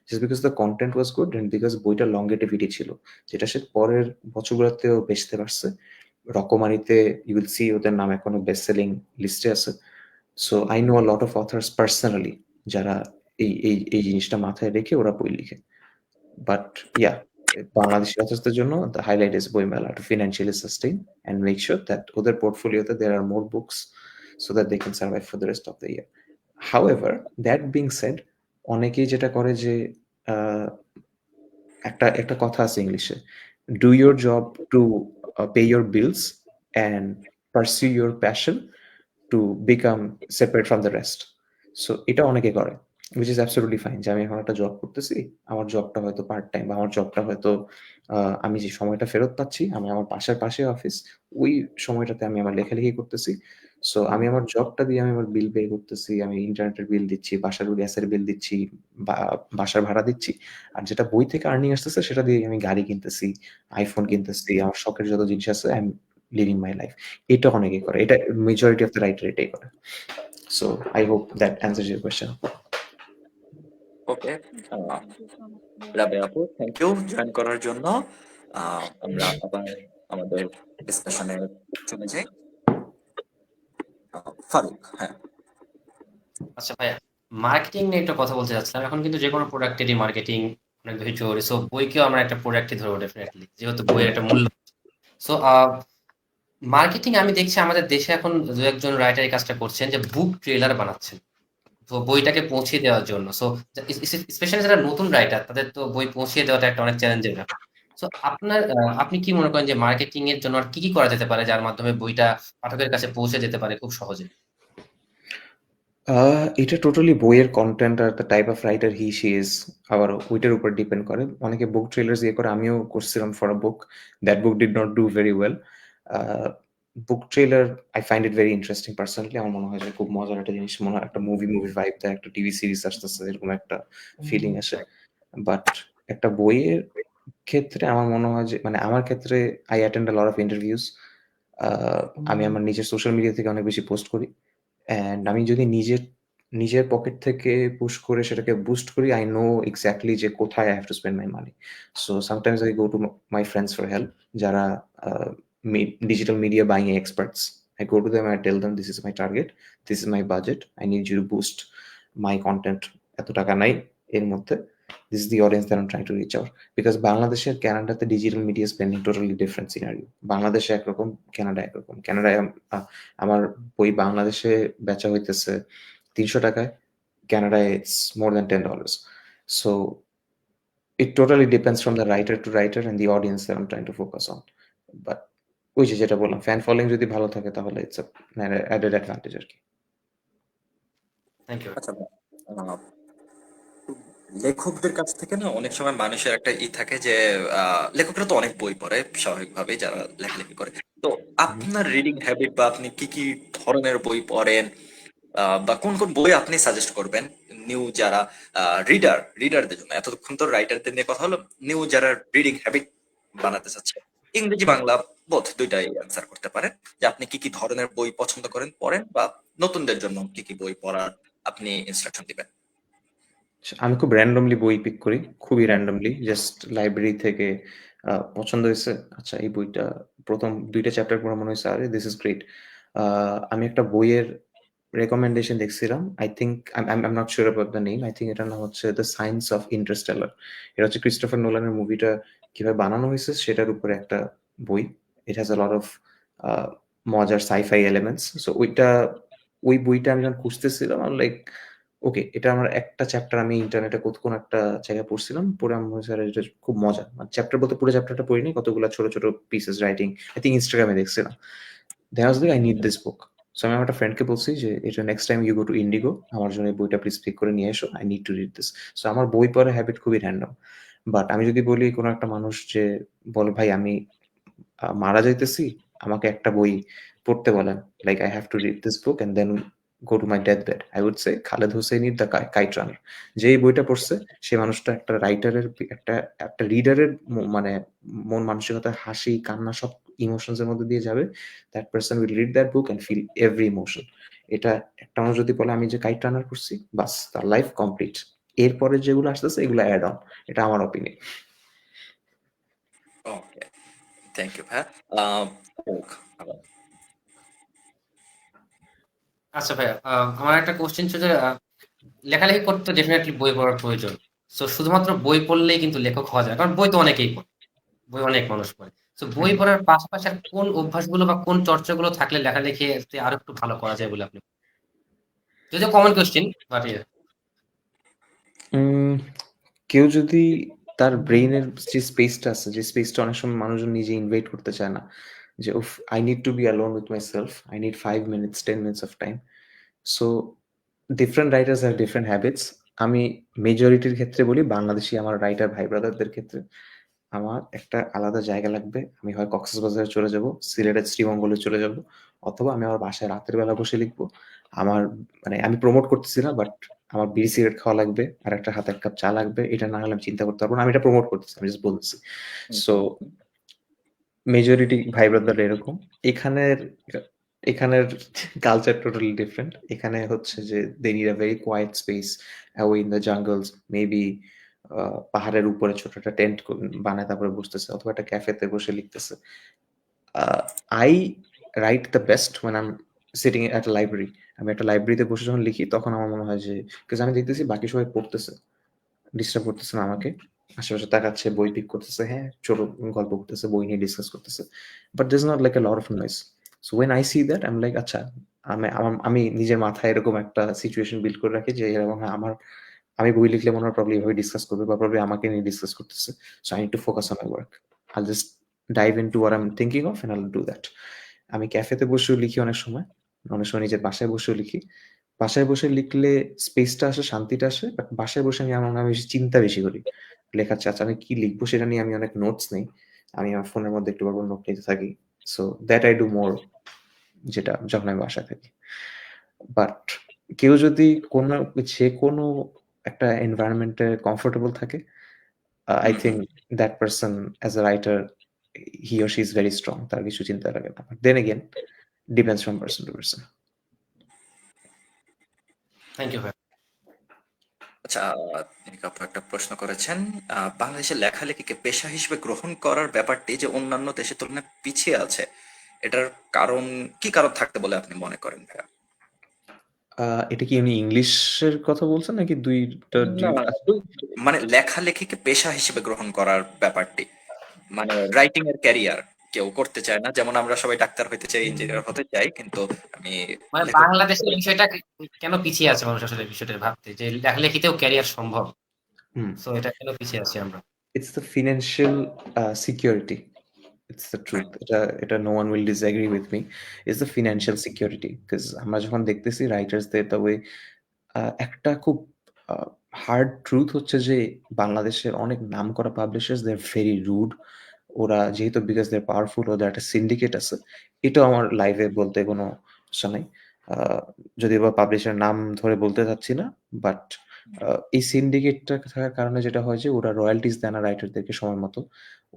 just because the content was good and because বইটা লংগেটিভিটি ছিল, যেটা সে পরের বছরগুলোতেও বেচতে পারছে। রকমারিতে ইউ উইল সি ওদের নাম এখনো বেস্ট সেলিং লিস্টে আছে। So I know a lot of authors personally যারা এই জিনিসটা মাথায় রেখে ওরা বই লিখে। বাট ইয়া, বাংলাদেশি অথর্সদের জন্য the highlight is Boimela to financially sustain and make sure that ওদের পোর্টফোলিওতে there are more books so that they can survive for the rest of the year. However, that being said, অনেকেই যেটা করে যে একটা কথা আছে ইংলিশে, do your job to pay your bills and pursue your passion to become separate from the rest. So এটা অনেকে করে, উইচ ইজ অ্যাবসলিউটলি ফাইন, যে আমি এখন একটা জব করতেছি, আমার জবটা হয়তো পার্ট টাইম, বা আমার জবটা হয়তো আমি যে সময়টা ফেরত পাচ্ছি, আমি আমার পাশে অফিস, ওই সময়টাতে আমি আমার লেখালেখি করতেছি। সো আমি আমার জবটা দিয়ে আমি আমার বিল পে করতেছি, আমি ইন্টারনেটের বিল দিচ্ছি, বাসার গ্যাসের বিল দিচ্ছি, বা বাসার ভাড়া দিচ্ছি, আর যেটা বই থেকে আর্নিং আসতেছে সেটা দিয়ে আমি গাড়ি কিনতেছি, আইফোন কিনতেছি, আমার শখের যত জিনিস আছে, I am leaving my life. এটা অনেকে করে, এটা মেজরিটি অফ দ্য রাইটার এটাই করে। So I hope that answers your question. Okay, thank you so much ভাইয়া। রাবেয়া আপু, থ্যাংক ইউ জয়েন করার জন্য। আমরা আবার আমাদের ডিসকাশনে চলে যাই। ফারুক, হ্যাঁ। আচ্ছা ভাইয়া, মার্কেটিং নিয়ে একটা কথা বলতে চাচ্ছিলাম। এখন কিন্তু যে কোনো প্রোডাক্টেরই মার্কেটিং অনেক বেশি জরুরি। সো বইকেও আমরা একটা প্রোডাক্টই ধরবো ডেফিনেটলি, যেহেতু বইয়ের একটা মূল্য। সো মার্কেটিং আমি দেখছি আমাদের দেশে এখন দু একজন রাইটার এই কাজটা করছেন, যে বুক ট্রেলার বানাচ্ছেন তো বইটাকে পৌঁছে দেওয়ার জন্য। সো স্পেশালি যারা নতুন রাইটার, তাদের তো বই পৌঁছে দেওয়াটা একটা অনেক চ্যালেঞ্জের ব্যাপার। সো আপনি কি মনে করেন যে মার্কেটিং এর জন্য আর কি কি করা যেতে পারে, যার মাধ্যমে বইটা পাঠকের কাছে পৌঁছে যেতে পারে খুব সহজে? এটা টোটালি বইয়ের content are the type of writer he she is, আবার ওইটার উপর ডিপেন্ড করে। অনেকে বুক ট্রেলার্স ইয়ে করে, আমিও করছিলাম for a book, that book did not do very well. Book trailer I find it very interesting personally, আমার মনে হয় যে খুব মজার একটা জিনিস, মনে হয় একটা মুভি ভাইব দেয়, একটা টিভি সিরিজ আসতেছে এরকম একটা ফিলিং আসে। বাট একটা বইয়ের ক্ষেত্রে আমার মনে হয় যে, মানে আমার ক্ষেত্রে I attend a lot of interviews, আমি আমার নিজের সোশ্যাল মিডিয়া থেকে অনেক বেশি পোস্ট করি, অ্যান্ড আমি যদি নিজের পকেট থেকে পুশ করে সেটাকে বুস্ট করি, আই নো এক্স্যাক্টলি যে কোথায় I have to spend my money. So sometimes I go to my friends for help, যারা digital media buying experts. I go to them and I tell them, this is my target, this is my budget, I need you to boost my content, এত টাকা নাই এর মধ্যে, this is the audience that I'm trying to reach out. Because বাংলাদেশের ক্যানাডাতে digital media spending totally different scenario. বাংলাদেশে একরকম, Canada একরকম। কানাডায় আমার বই বাংলাদেশে বেচা হইতেছে 300 টাকায়, কানাডায় it's more than $10. So it totally depends from the writer to writer and the audience that I'm trying to focus on. But ওই যে যেটা বললাম, ফ্যান ফলোইং যদি ভালো থাকে তাহলে ইটস অ্যাডেড অ্যাডভান্টেজ আর কি। Thank you. আচ্ছা, লেখকদের কাছ থেকে না অনেক সময় মানুষের একটা থাকে যে লেখকরা তো অনেক বই পড়ে স্বাভাবিকভাবে, যারা লেখালেখি করে। তো আপনার রিডিং হ্যাবিট, বা আপনি কি কি ধরনের বই পড়েন, বা কোন কোন বই আপনি সাজেস্ট করবেন নিউ যারা রিডারদের জন্য? এতক্ষণ তো রাইটারদের নিয়ে কথা হলো, নিউ যারা রিডিং হ্যাবিট বানাতে চাচ্ছে, ইংরেজি বাংলা বোথ দুইটাই অ্যান্সার করতে পারেন, যে আপনি কি কি ধরনের বই পছন্দ করেন পড়েন, বা নতুনদের জন্য কি কি বই পড়ার আপনি ইনস্ট্রাকশন দিবেন। আমি খুব র্যান্ডমলি বই পিক করি, খুবই র্যান্ডমলি, জাস্ট লাইব্রেরি থেকে পছন্দ হয়েছে, আচ্ছা এই বইটা প্রথম 2টা চ্যাপ্টার পড়ে মনে হয়েছে আরে দিস ইজ গ্রেট। আমি একটা বইয়ের রেকমেন্ডেশন দেখছিলাম, I think I am not sure about the name, I think এটার নাম হচ্ছে দ্য সায়েন্স অফ ইন্টারস্টেলার। এটা হচ্ছে ক্রিস্টোফার নোলানের মুভিটা কিভাবে বানানো হয়েছে সেটার উপরে একটা বই, it has a lot of মজার সাইফাই এলিমেন্টস। সো ওই বইটা আমি যখন খুঁজতেছিলাম আমি লাইক ওকে, এটা আমার একটা চ্যাপ্টার আমি ইন্টারনেটে কোন একটা জায়গায় পড়ছিলাম, পড়ে আমার মনে হচ্ছে আরে এটা খুব মজা। মানে চ্যাপ্টার বলতে পুরো চ্যাপ্টারটা পড়িনি, কতগুলো ছোট ছোট পিসেস রাইটিং আই থিঙ্ক ইনস্টাগ্রামে দেখছিলাম। There was like I need this book. So আমি আমার একটা ফ্রেন্ডকে বলছি যে এটা next time you go to Indigo আমার জন্য এই বইটা প্লিজ পিক করে নিয়ে এসো, I need to read this. So আমার বই পড়ার হ্যাবিট খুবই র্যান্ডম। বাট আমি যদি বলি কোনো একটা মানুষ যে বলে ভাই আমি মারা যাইতেছি, আমাকে একটা বই পড়তে বলেন, like I have to read this book and then go to my death bed, I would say Khaled হোসেনির দ্য কাইট রানার। যে এই বইটা পড়ছে সে মানুষটা একটা রাইটারের একটা একটা রিডারের মানে মন মানসিকতা, হাসি কান্না সব ইমোশনস এর মধ্যে দিয়ে যাবে। That person will read that book and feel every emotion. এটা একটা মানুষ যদি বলে আমি যে কাইট রানার করছি, বাস তার লাইফ কমপ্লিট। এরপরে যেগুলো আসতেছে এগুলো অ্যাড অন, এটা আমার অপিনিয়ন। ওকে, থ্যাংক ইউ ভাইয়া। আচ্ছা ভাইয়া, আমার একটা কোশ্চেন ছিল যে লেখালেখি করতে ডেফিনেটলি বই পড়ার প্রয়োজন। সো শুধুমাত্র বই পড়লেই কিন্তু লেখক হওয়া যায়, কারণ বই তো অনেকেই পড়ে, বই অনেক মানুষ পড়ে। তো বই পড়ার পাশাপাশি আর কোন অভ্যাসগুলো বা কোন চর্চাগুলো থাকলে লেখালেখিতে আরো একটু ভালো করা যায় বলে আপনি, যদিও কমন কোশ্চেন বাট কেউ যদি তার ব্রেইনের যে স্পেসটা আছে, যে স্পেসটা অনেক সময় মানুষজন নিজে ইনভেট করতে চায় না, যে উফ I need to be alone with myself, I need 5 minutes 10 minutes of time. So different writers have different habits. আমি মেজরিটির ক্ষেত্রে বলি, বাংলাদেশি আমার রাইটার ভাই ব্রাদারদের ক্ষেত্রে আমার একটা আলাদা জায়গা লাগবে। আমি হয় কক্সবাজারে চলে যাব, সিলেটের শ্রীমঙ্গলে চলে যাব, অথবা আমি আমার বাসায় রাতের বেলা বসে লিখবো। আমার মানে আমি প্রমোট করতেছি না, বাট আমার বিড়ি সিগারেট খাওয়া লাগবে আর একটা হাতে 1 কাপ চা লাগবে। এটা না হলে আমি চিন্তা করতে পারবো না। আমি এটা প্রমোট করতেছি, আমি জাস্ট বলতেছি। সো মেজরিটি ভাই ব্রাদার এরকম। এখানের এখানের কালচার টোটালি ডিফারেন্ট। এখানে হচ্ছে যে they need a very quiet space away in the jungles, maybe পাহাড়ের উপরে ছোট একটা টেন্ট বানায় তারপরে বসতেছে, অথবা একটা ক্যাফেতে বসে লিখতেছে। I write the best when I'm sitting at a library. আমি একটা লাইব্রেরিতে বসে যখন লিখি তখন আমার মনে হয় যে because আমি দেখতেছি বাকি সবাই পড়তেছে, ডিস্টার্ব করতেছে না আমাকে, আশেপাশে তাকাচ্ছে, বই পিক করতেছে, হ্যাঁ ছোট গল্প করতেছে, বই নিয়ে ডিসকাস করতেছে, but there's not like a lot of noise. So when I see that I'm like আচ্ছা, আমি নিজের মাথায় এরকম একটা সিচুয়েশন বিল্ড করে রাখি যে এরকম আমি বই লিখলে মনে হয় প্রবলি এভাবে ডিসকাস করবে বা প্রবলি আমাকে নিয়ে ডিসকাস করতেছে। So I need to focus on my work, I'll just dive into what I am thinking of and I'll do that. আমি ক্যাফেতে বসেও লিখি অনেক সময় নিজের বাসায় বসেও লিখি। বাসায় বসে লিখলে স্পেসটা আসে, শান্তিটা আসে, বাট বাসায় বসে আমি আমার বেশি চিন্তা বেশি করি লেখার চেয়ে। আচ্ছা আমি কি লিখবো সেটা নিয়ে আমি অনেক নোটস নেই, আমি আমার ফোনের মধ্যে একটু পর নোট নিতে থাকি। So that I do more, যেটা যখন আমি বাসায় থাকি। বাট কেউ যদি যে কোনো একটা এনভায়রনমেন্টে কমফোর্টেবল থাকে, I think that person as a writer he or she is very strong, তার কিছু চিন্তা লাগে না। Then again depends from person to person. Thank you ভাই। আচ্ছা, আপু একটা প্রশ্ন করেছেন, বাংলাদেশের লেখালেখিকে পেশা হিসেবে গ্রহণ করার ব্যাপারটি যে অন্যান্য দেশের তুলনায় পিছিয়ে আছে, এটার কারণ কি কারণ থাকতে বলে আপনি মনে করেন ভাইয়া? এটা কি উনি ইংলিশের কথা বলছেন নাকি দুইটা? মানে লেখালেখিকে পেশা হিসেবে গ্রহণ করার ব্যাপারটি, মানে রাইটিং এর ক্যারিয়ার কেউ করতে চায় না, যেমন আমরা সবাই ডাক্তার হতে চাই, ইঞ্জিনিয়ার হতে চাই, কিন্তু আমি মানে লেখক বাংলাদেশের বিষয়টা কেন পিছিয়ে আছে মানুষ আসলে বিষয়টা ভাবতে, যে লেখালেখিতেও ক্যারিয়ার সম্ভব, সো এটা কেন পিছিয়ে আছি আমরা? It's the financial security. It's the truth. এটা no one will disagree with me. It's the financial security. Because আমরা যখন দেখতেছি রাইটার্সদের the way একটা খুব হার্ড ট্রুথ হচ্ছে যে বাংলাদেশের অনেক নামকরা publishers they are very rude. ওরা যেহেতু বিকজ দে আর পাওয়ারফুল, ওদের একটা সিন্ডিকেট আছে। এটাও আমার লাইভে বলতে কোনো সমস্যা নাই, যদিও বা পাবলিশার নাম ধরে বলতে চাচ্ছি না, বাট এই সিন্ডিকেটটা থাকার কারণে যেটা হয় যে ওরা রয়্যালটিস দেয় না রাইটারদেরকে সময় মতো,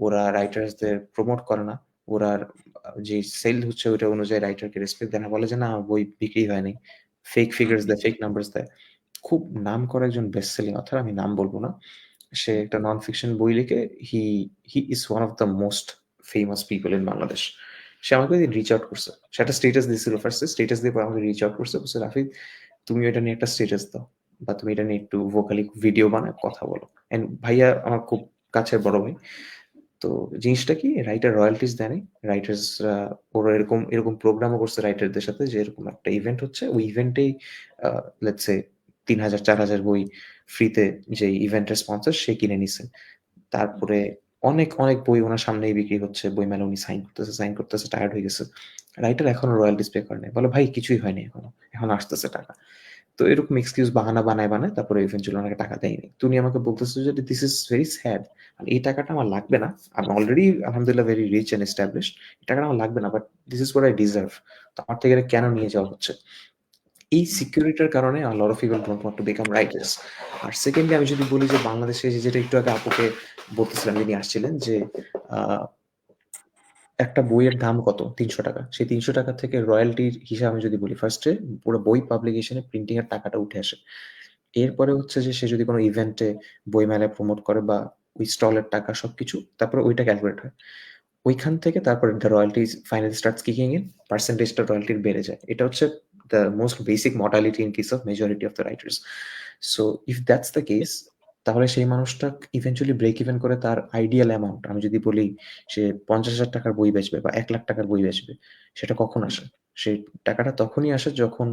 ওরা রাইটার্সদের প্রমোট করে না, ওরা যে সেল হচ্ছে ওইটা অনুযায়ী রাইটারকে রেসপেক্ট দেয় না, বলে যে না বই বিক্রি হয়নি, ফেক ফিগার্স দেয়, ফেক নাম্বারস দেয়। খুব নাম করা একজন বেস্ট সেলিং অথর, আমি নাম বলবো না, সে একটা নন ফিকশন বই লিখে he is one of the most famous people in Bangladesh. সে আমাকে রিচ আউট করছে, সে একটা স্টেটাস দিয়েছিল, ফার্স্টে স্টেটাস দিয়ে পরে আমাকে রিচ আউট করছে, বলছে রাফিদ তুমি এটা নিয়ে একটা স্টেটাস দাও, বা তুমি এটা নিয়ে একটু ভোকালি ভিডিও বানায় কথা বলো। এন্ড ভাইয়া আমার খুব কাছের বড় ভাই, তো জিনিসটা কি, রাইটার রয়্যালটিস দেয় নাই। রাইটার্সরা ওরা এরকম এরকম প্রোগ্রামও করছে রাইটারদের সাথে যে এরকম একটা ইভেন্ট হচ্ছে, ওই ইভেন্টেই লেটস সে 3000-4000 বই ফ্রিতে, যে ইভেন্টের স্পন্সর সে কিনে নিছে। তারপরে অনেক অনেক বই ওনার সামনেই বিক্রি হচ্ছে, বইমেলা উনি সাইন করতেছে, টায়ার্ড হয়ে গেছে। রাইটার এখনো রয়্যালটিস পে করে নাই, বলে ভাই কিছুই হয়নি এখনো, এখন আসতেছে টাকা। তো এরকম এক্সকিউজ বাহানা বানায় তারপরে ইভেন্চুয়ালি ওনাকে টাকা দেয়নি। তুমি আমাকে বলতেছো যে দিস ইজ ভেরি স্যাড, এই টাকাটা আমার লাগবে না, আমি অলরেডি আলহামদুলিল্লাহ ভেরি রিচ এন্ড এস্টাবলিশড, এই টাকাটা আমার লাগবে না, but this is what I deserve, তো আমার থেকে এটা কেন নিয়ে যাওয়া হচ্ছে? এই সিকিউরিটির কারণে lot of people don't want to become writers. আর সেকেন্ডলি আমি যদি বলি যে বাংলাদেশে যেটা একটু আগে আপুকে বলতেছিলাম, যিনি আসছিলেন, যে একটা বইয়ের দাম কত, 300 টাকা, সেই 300 টাকা থেকে রয়্যালটির হিসাব আমি যদি বলি, ফার্স্টে পুরো বই পাবলিকেশনে প্রিন্টিং এর টাকাটা উঠে আসে। এরপরে হচ্ছে যে সে যদি কোনো ইভেন্টে বই মেলায় প্রমোট করে বা ওই স্টলের টাকা সবকিছু, তারপরে ওইটা ক্যালকুলেট হয়। ওইখান থেকে তারপরে the royalties finally starts kicking in, পার্সেন্টেজটা রয়্যালটির বেড়ে যায়। এটা হচ্ছে the most basic modality in case of majority of the writers. So if that's the case, তাহলে সেই মানুষটা ইভেন্চুয়ালি ব্রেক ইভেন করে তার আইডিয়াল অ্যামাউন্ট, আমি যদি বলি সে 50,000 টাকার বই বেচবে বা 1,00,000 টাকার বই বেচবে, সেটা কখন আসে? সেই টাকাটা তখনই আসে যখন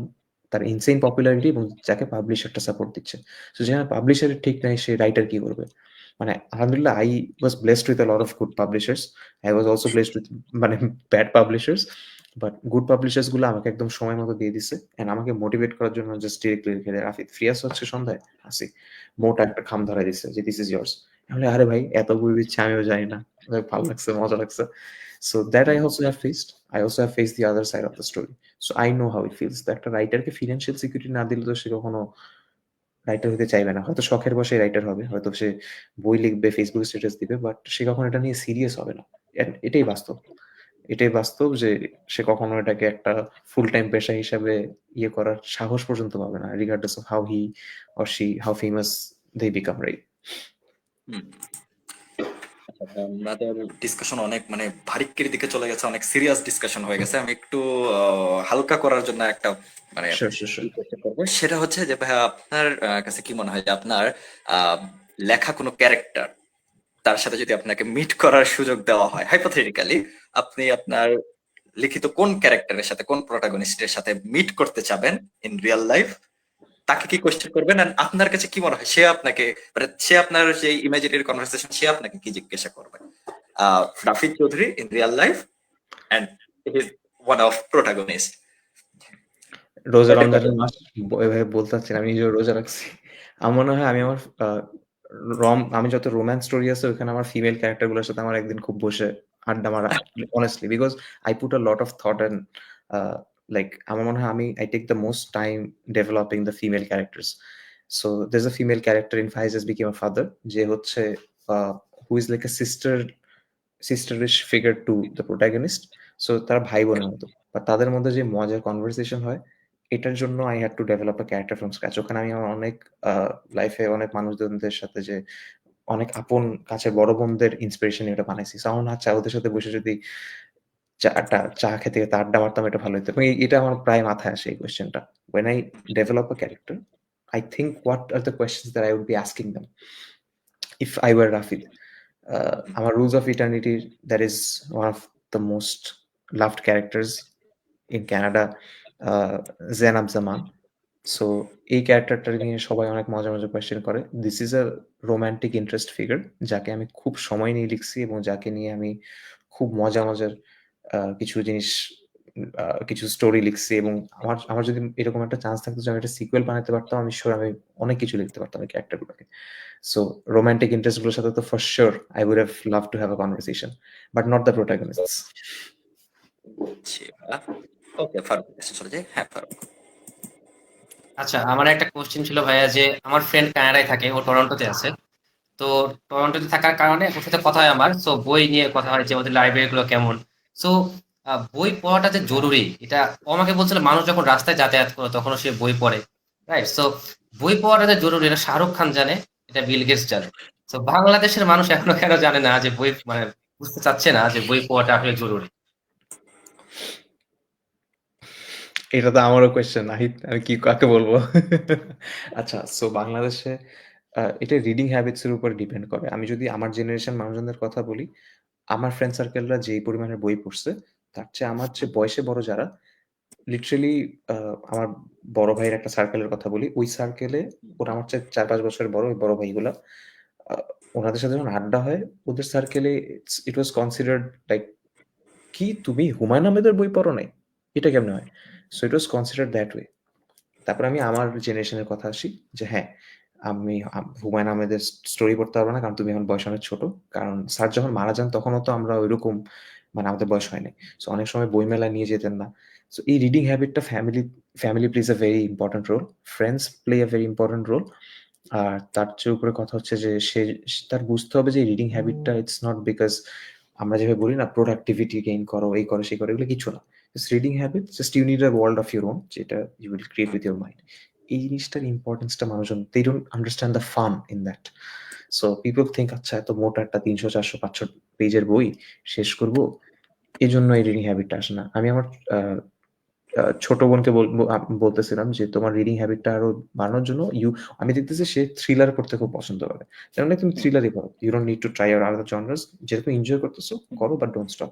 তার ইনসেইন পপুলারিটি এবং যাকে পাবলিশারটা সাপোর্ট দিচ্ছে। সো যেখানে পাবলিশারের ঠিক নাই, সে রাইটার কি করবে? মানে আলহামদুলিল্লাহ I was blessed with a lot of good publishers, I was also blessed with মানে bad publishers, but good publishers গুলো আমাকে একদম সময় মতো দিয়ে দিছে এন্ড আমাকে মোটিভেট করার জন্য জাস্ট ডিরেক্টলি লিখে দেয়, রাফিদ ফ্রি আছো হচ্ছে সন্ধ্যায়? আসি। মোটা একটা খাম ধরে দিচ্ছে যে দিস ইজ ইয়ার্স। আমি আরে ভাই এত বই দিচ্ছে আমিও জানি না, ভালো লাগছে, মজা লাগছে। So that I also have faced, I also have faced the other side of the story. So I know how it feels. তো একটা রাইটারকে ফিনান্সিয়াল সিকিউরিটি না দিলে তো সে কখনো রাইটার হতে চাইবে না। হয়তো শখের বশে রাইটার হবে, হয়তো সে বই লিখবে, ফেসবুক স্ট্যাটাস দিবে, বাট সে কখনো এটা নিয়ে সিরিয়াস হবে না। এটাই বাস্তব। এটাই বাস্তব যে সে কখনো এটাকে একটা ফুল টাইম পেশা হিসাবে করার সাহস পর্যন্ত পাবে না, regardless of how he or she how famous they become, right? আমাদের ডিসকাশন অনেক মানে ভারিক্কির দিকে চলে গেছে, অনেক সিরিয়াস ডিসকাশন হয়ে গেছে। আমি একটু হালকা করার জন্য একটা মানে শিওর শিওর শিওর। চেষ্টা করবো। সেটা হচ্ছে যে ভাইয়া আপনার কাছে কি মনে হয় যে আপনার আহ, লেখা কোনো ক্যারেক্টার, তার সাথে যদি আপনাকে মিট করার সুযোগ দেওয়া হয়, হাইপোথেটিক্যালি আপনি আপনার লিখিত কোন ক্যারেক্টারের সাথে, কোন প্রোটাগনিস্টের সাথে মিট করতে চাবেন ইন রিয়েল লাইফ, তাকে কি কোশ্চেন করবেন? আর আপনার কাছে কি মনে হয় সে আপনাকে, মানে সে আপনার যে ইমাজিনারি কনভারসেশন, সে আপনাকে কি জিজ্ঞাসা করবে? Rafid Chowdhury in real life and he is one of protagonist. রোজা রমজানের মাস, এভাবে বলতে চাচ্ছি না, আমি নিজেও রোজা রাখছি। আমার মনে হয় আমি আমার আমি যত রোম্যান্স স্টোরি আছে ওখানে আমার ফিমেল ক্যারেক্টার গুলোর সাথে আমার একদিন খুব বসে আড্ডা মারা, honestly, because I put a lot of thought and like আমার মনে হয় I take the most time developing the female characters. So there is a female character in Faiz as became a father, যে হচ্ছে who is like a sisterish figure to the protagonist. So তারা ভাই বোনের মতো, বা তাদের মধ্যে যে মজার কনভারসেশন হয়, এটার জন্য I had to develop a character from scratch. ওখানে আমি আমার অনেক লাইফে অনেক মানুষজনদের সাথে, যে অনেক আপন কাছের বড় বোনদের ইন্সপিরেশন এটা বানাইছি। সো আমার না চা ওদের সাথে বসে যদি চা খেতে খেতে আড্ডা মারতাম, এটা ভালো হতো। এবং এটা আমার প্রায় মাথায় আসে এই কোয়েশ্চেনটা। When I develop a character, I think what are the questions that I would be asking them if I were Rafid. Our Rules of Eternity, that is one of the most loved characters in Canada, Zainab Zaman. So এই ক্যারেক্টারটা নিয়ে সবাই অনেক মজা মজা question করে। This is a romantic interest figure, যাকে আমি খুব সময় নিয়ে লিখছি এবং যাকে নিয়ে আমি খুব মজার কিছু জিনিস, কিছু স্টোরি লিখছি। এবং আমার যদি এরকম একটা চান্স থাকতো যে আমি একটা সিকুয়েল বানাতে পারতাম, আমি শিওর আমি অনেক কিছু লিখতে পারতাম এই ক্যারেক্টারগুলোকে। সো রোমান্টিক ইন্টারেস্ট গুলোর সাথে তো for sure I would have love to have a conversation, but not the protagonists. Okay, Faruk কাছে চলে যাই। হ্যাঁ ফারুক। আচ্ছা, আমার একটা কোশ্চেন ছিল ভাইয়া, যে আমার ফ্রেন্ড কানাডায় থাকে, ও টরন্টোতে আছে। তো টরন্টোতে থাকার কারণে ওর সাথে কথা হয় আমার, সো বই নিয়ে কথা হয় যে ওদের লাইব্রেরি গুলো কেমন। সো বই পড়াটা যে জরুরি, এটা ও আমাকে বলছিল, মানুষ যখন রাস্তায় যাতায়াত করে তখনও সে বই পড়ে, রাইট? সো বই পড়াটা যে জরুরি, এটা শাহরুখ খান জানে, এটা বিল গেটস জানে। তো বাংলাদেশের মানুষ এখনো কেন জানে না যে বই, মানে বুঝতে চাচ্ছে না যে বই পড়াটা আসলে জরুরি? এটা তো আমারও কোয়েশ্চেন, নাহিদ, আমি কি কাকে বলবো? আচ্ছা, সো বাংলাদেশে এটা রিডিং হ্যাবিটস এর উপর ডিপেন্ড করে। আমি যদি আমার জেনারেশন মানুষজনদের কথা বলি, আমার ফ্রেন্ড সার্কেলরা যেই পরিমাণের বই পড়ছে, তার চেয়ে আমার চেয়ে বয়সে বড় যারা, লিটারেলি আমার বড় ভাইয়ের একটা সার্কেলের কথা বলি। ওই সার্কেলে ওরা আমার চেয়ে ৪-৫ বছরের বড়, ওই বড় ভাইগুলা। ওনাদের সাথে যখন আড্ডা হয়, ওদের সার্কেলে ইট ওয়াজ কনসিডার্ড লাইক, "কি তুমি হুমায়ূন আহমেদের বই পড়ো নাই? এটা কেমনে হয়?" So it was considered that way. তারপরে আমি আমার জেনারেশনের কথা আসি যে হ্যাঁ, আমি হুমায়ূন আহমেদের স্টোরি পড়তে পারবো না কারণ তুমি এখন বয়স অনেক ছোট। কারণ স্যার যখন মারা যান তখনও তো আমরা ওইরকম, মানে আমাদের বয়স হয় নাই। সো অনেক সময় বইমেলায় নিয়ে যেতেন না। সো এই রিডিং হ্যাবিটটা family plays a very important role. Friends play a very important role. আর তার চেয়ে উপরে কথা হচ্ছে যে তার বুঝতে হবে যে রিডিং হ্যাবিটটা ইটস নট বিকজ আমরা যেভাবে বলি না প্রোডাক্টিভিটি গেইন করো, এই করো, সেই করো, এগুলো কিছু না। Just reading habit, just you need a world of your own, যেটা you will create with your mind. এই জিনিসটার ইম্পর্টেন্সটা মানুষজন they don't understand the fun in that. So people think আচ্ছা এত মোটা একটা ৩০০, ৪০০, ৫০০ পেজের বই শেষ করব, এই জন্য এই রিডিং হ্যাবিটটা আসে না। আমি আমার ছোট বোনকে বলতেছিলাম যে তোমার রিডিং হ্যাবিটটা আরো বাড়ানোর জন্য আমি দেখতেছি সে থ্রিলার পড়তে খুব পছন্দ করে। তাহলে তুমি থ্রিলারই পড়ো, you don't need to try our other genres. যেরকম এনজয় করতেছো করো, বাট ডোন্ট স্টপ।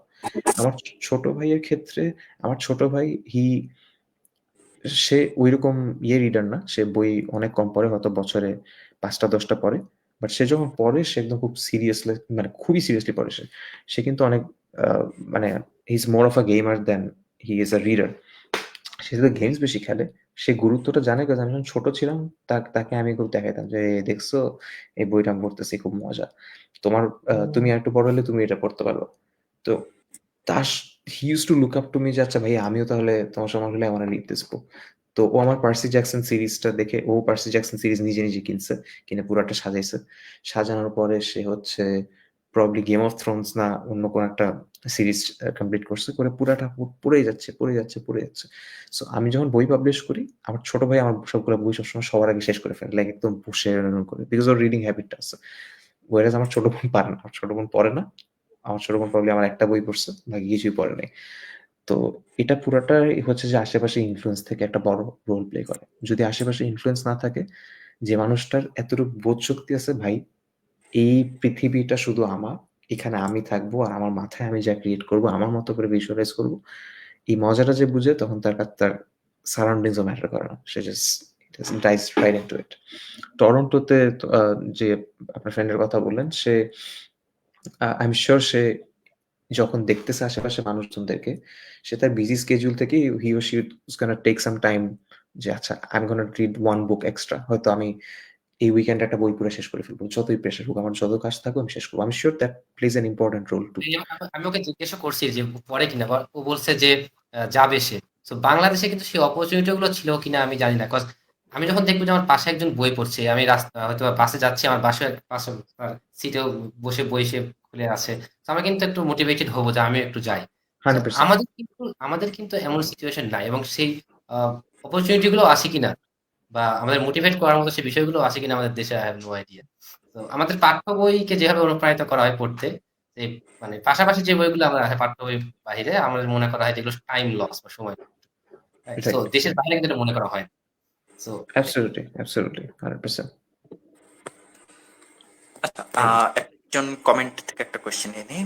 আমার ছোট ভাইয়ের ক্ষেত্রে, আমার ছোট ভাই সে ওইরকম রিডার না, সে বই অনেক কম পড়ে, হয়তো বছরে ৫টা ১০টা পড়ে। বাট সে যখন পড়ে সে একদম খুব সিরিয়াসলি, মানে খুবই সিরিয়াসলি পড়ে। সে কিন্তু অনেক মানে he is more of a gamer then he is a reader. সে যদি গেমস বেশি খেলে, সে গুরুত্বটা জানে, কারণ আমি যখন ছোট ছিলাম তাকে আমি খুব দেখাইতাম যে দেখছো এই বইটা আমি পড়তেছি, খুব মজা। তোমার তুমি একটু বড় হলে তুমি এটা পড়তে পারো। তো তার he use to look up to me যে আচ্ছা ভাই আমিও তাহলে তোমার সময় হলে আমার রিড দিস বুক। তো ও আমার পার্সি জ্যাকসন সিরিজটা দেখে, ও পার্সি জ্যাকসন সিরিজ নিজে নিজে কিনছে, কিনে পুরাটা সাজাইছে। সাজানোর পরে সে হচ্ছে প্রবাবলি গেম অফ থ্রোনস না অন্য কোন একটা সিরিজ কমপ্লিট করছে, করে পুরাটা পড়েই যাচ্ছে, পড়ে যাচ্ছে, পড়ে যাচ্ছে। সো আমি যখন বই পাবলিশ করি, আমার ছোট ভাই আমার সবগুলো বই সবসময় সবার আগে শেষ করে ফেলে, লাইক একদম বসে করে, বিকজ ওর রিডিং হ্যাবিটটা আছে। ওয়ারাজ আমার ছোট বোন পারে না, আমার ছোট বোন পড়ে না। আমার ছোট বোন প্রবাবলি আমার একটা বই পড়ছে, বাকি কিছুই পড়ে নাই। তো এটা পুরাটাই হচ্ছে যে আশেপাশে ইনফ্লুয়েন্স থেকে একটা বড় রোল প্লে করে। যদি আশেপাশে ইনফ্লুয়েন্স না থাকে, যে মানুষটার এতটুকু বোধ শক্তি আছে, ভাই এই পৃথিবীটা শুধু আমার, এখানে আমি থাকবো আর আমার মাথায় আমি যা ক্রিয়েট করব, আমার মতো করে ভিজুয়ালাইজ করব, এই মজাটা যে বুঝে, তখন তার কাছে তার সারাউন্ডিংসও ম্যাটার করে না। সে just dies right into it. টরন্টোতে যে আপনার ফ্রেন্ডের কথা বললেন, সে আই এম শিওর সে যখন দেখতেছে আশেপাশে মানুষজনদেরকে, সে তার বিজি স্কেডিউল থেকে he or she is gonna take some time যে আচ্ছা I am gonna read one book extra. হয়তো আমি এই উইকেন্ডে একটা বই পুরো শেষ করে ফেলবো, যতই প্রেশার হোক, আমার যত কাজ থাকুক আমি শেষ করবো। আমি sure that plays an important role too. আমি ওকে জিজ্ঞাসা করছি যে পরে কিনা, ও বলছে যে যাবে সে। তো বাংলাদেশে কিন্তু সেই অপরচুনিটি গুলো ছিল কিনা আমি জানি না। কজ আমি যখন দেখবো যে আমার পাশে একজন বই পড়ছে, আমি রাস্তা হয়তো বাসে যাচ্ছি, আমার পাশে সিটেও বসে বই সে খুলে আছে, তো আমি কিন্তু একটু মোটিভেটেড হবো যে আমি একটু যাই। তো 100%। আমাদের কিন্তু এমন সিচুয়েশন নাই, এবং সেই অপরচুনিটি গুলো আছে কিনা বা আমাদের মোটিভেট করার মতো সেই বিষয়গুলো আছে কিনা আমাদের দেশে, আই হ্যাভ নো আইডিয়া। তো আমাদের পাঠ্য বইকে যেভাবে অনুপ্রাণিত করা হয় পড়তে, এই মানে পাশাপাশি যে বইগুলো আমরা আছে পাঠ্য বই বাহিরে, আমাদের মনে করা হয় যেগুলো টাইম লস বা সময়। তো রাইট। দেশের বাইরে কিন্তু এটা মনে করা হয়। তো অ্যাবসলিউটলি, অ্যাবসলিউটলি 100%। আচ্ছা, একজন কমেন্ট থেকে একটা কোয়েশ্চেন নিয়ে নিই।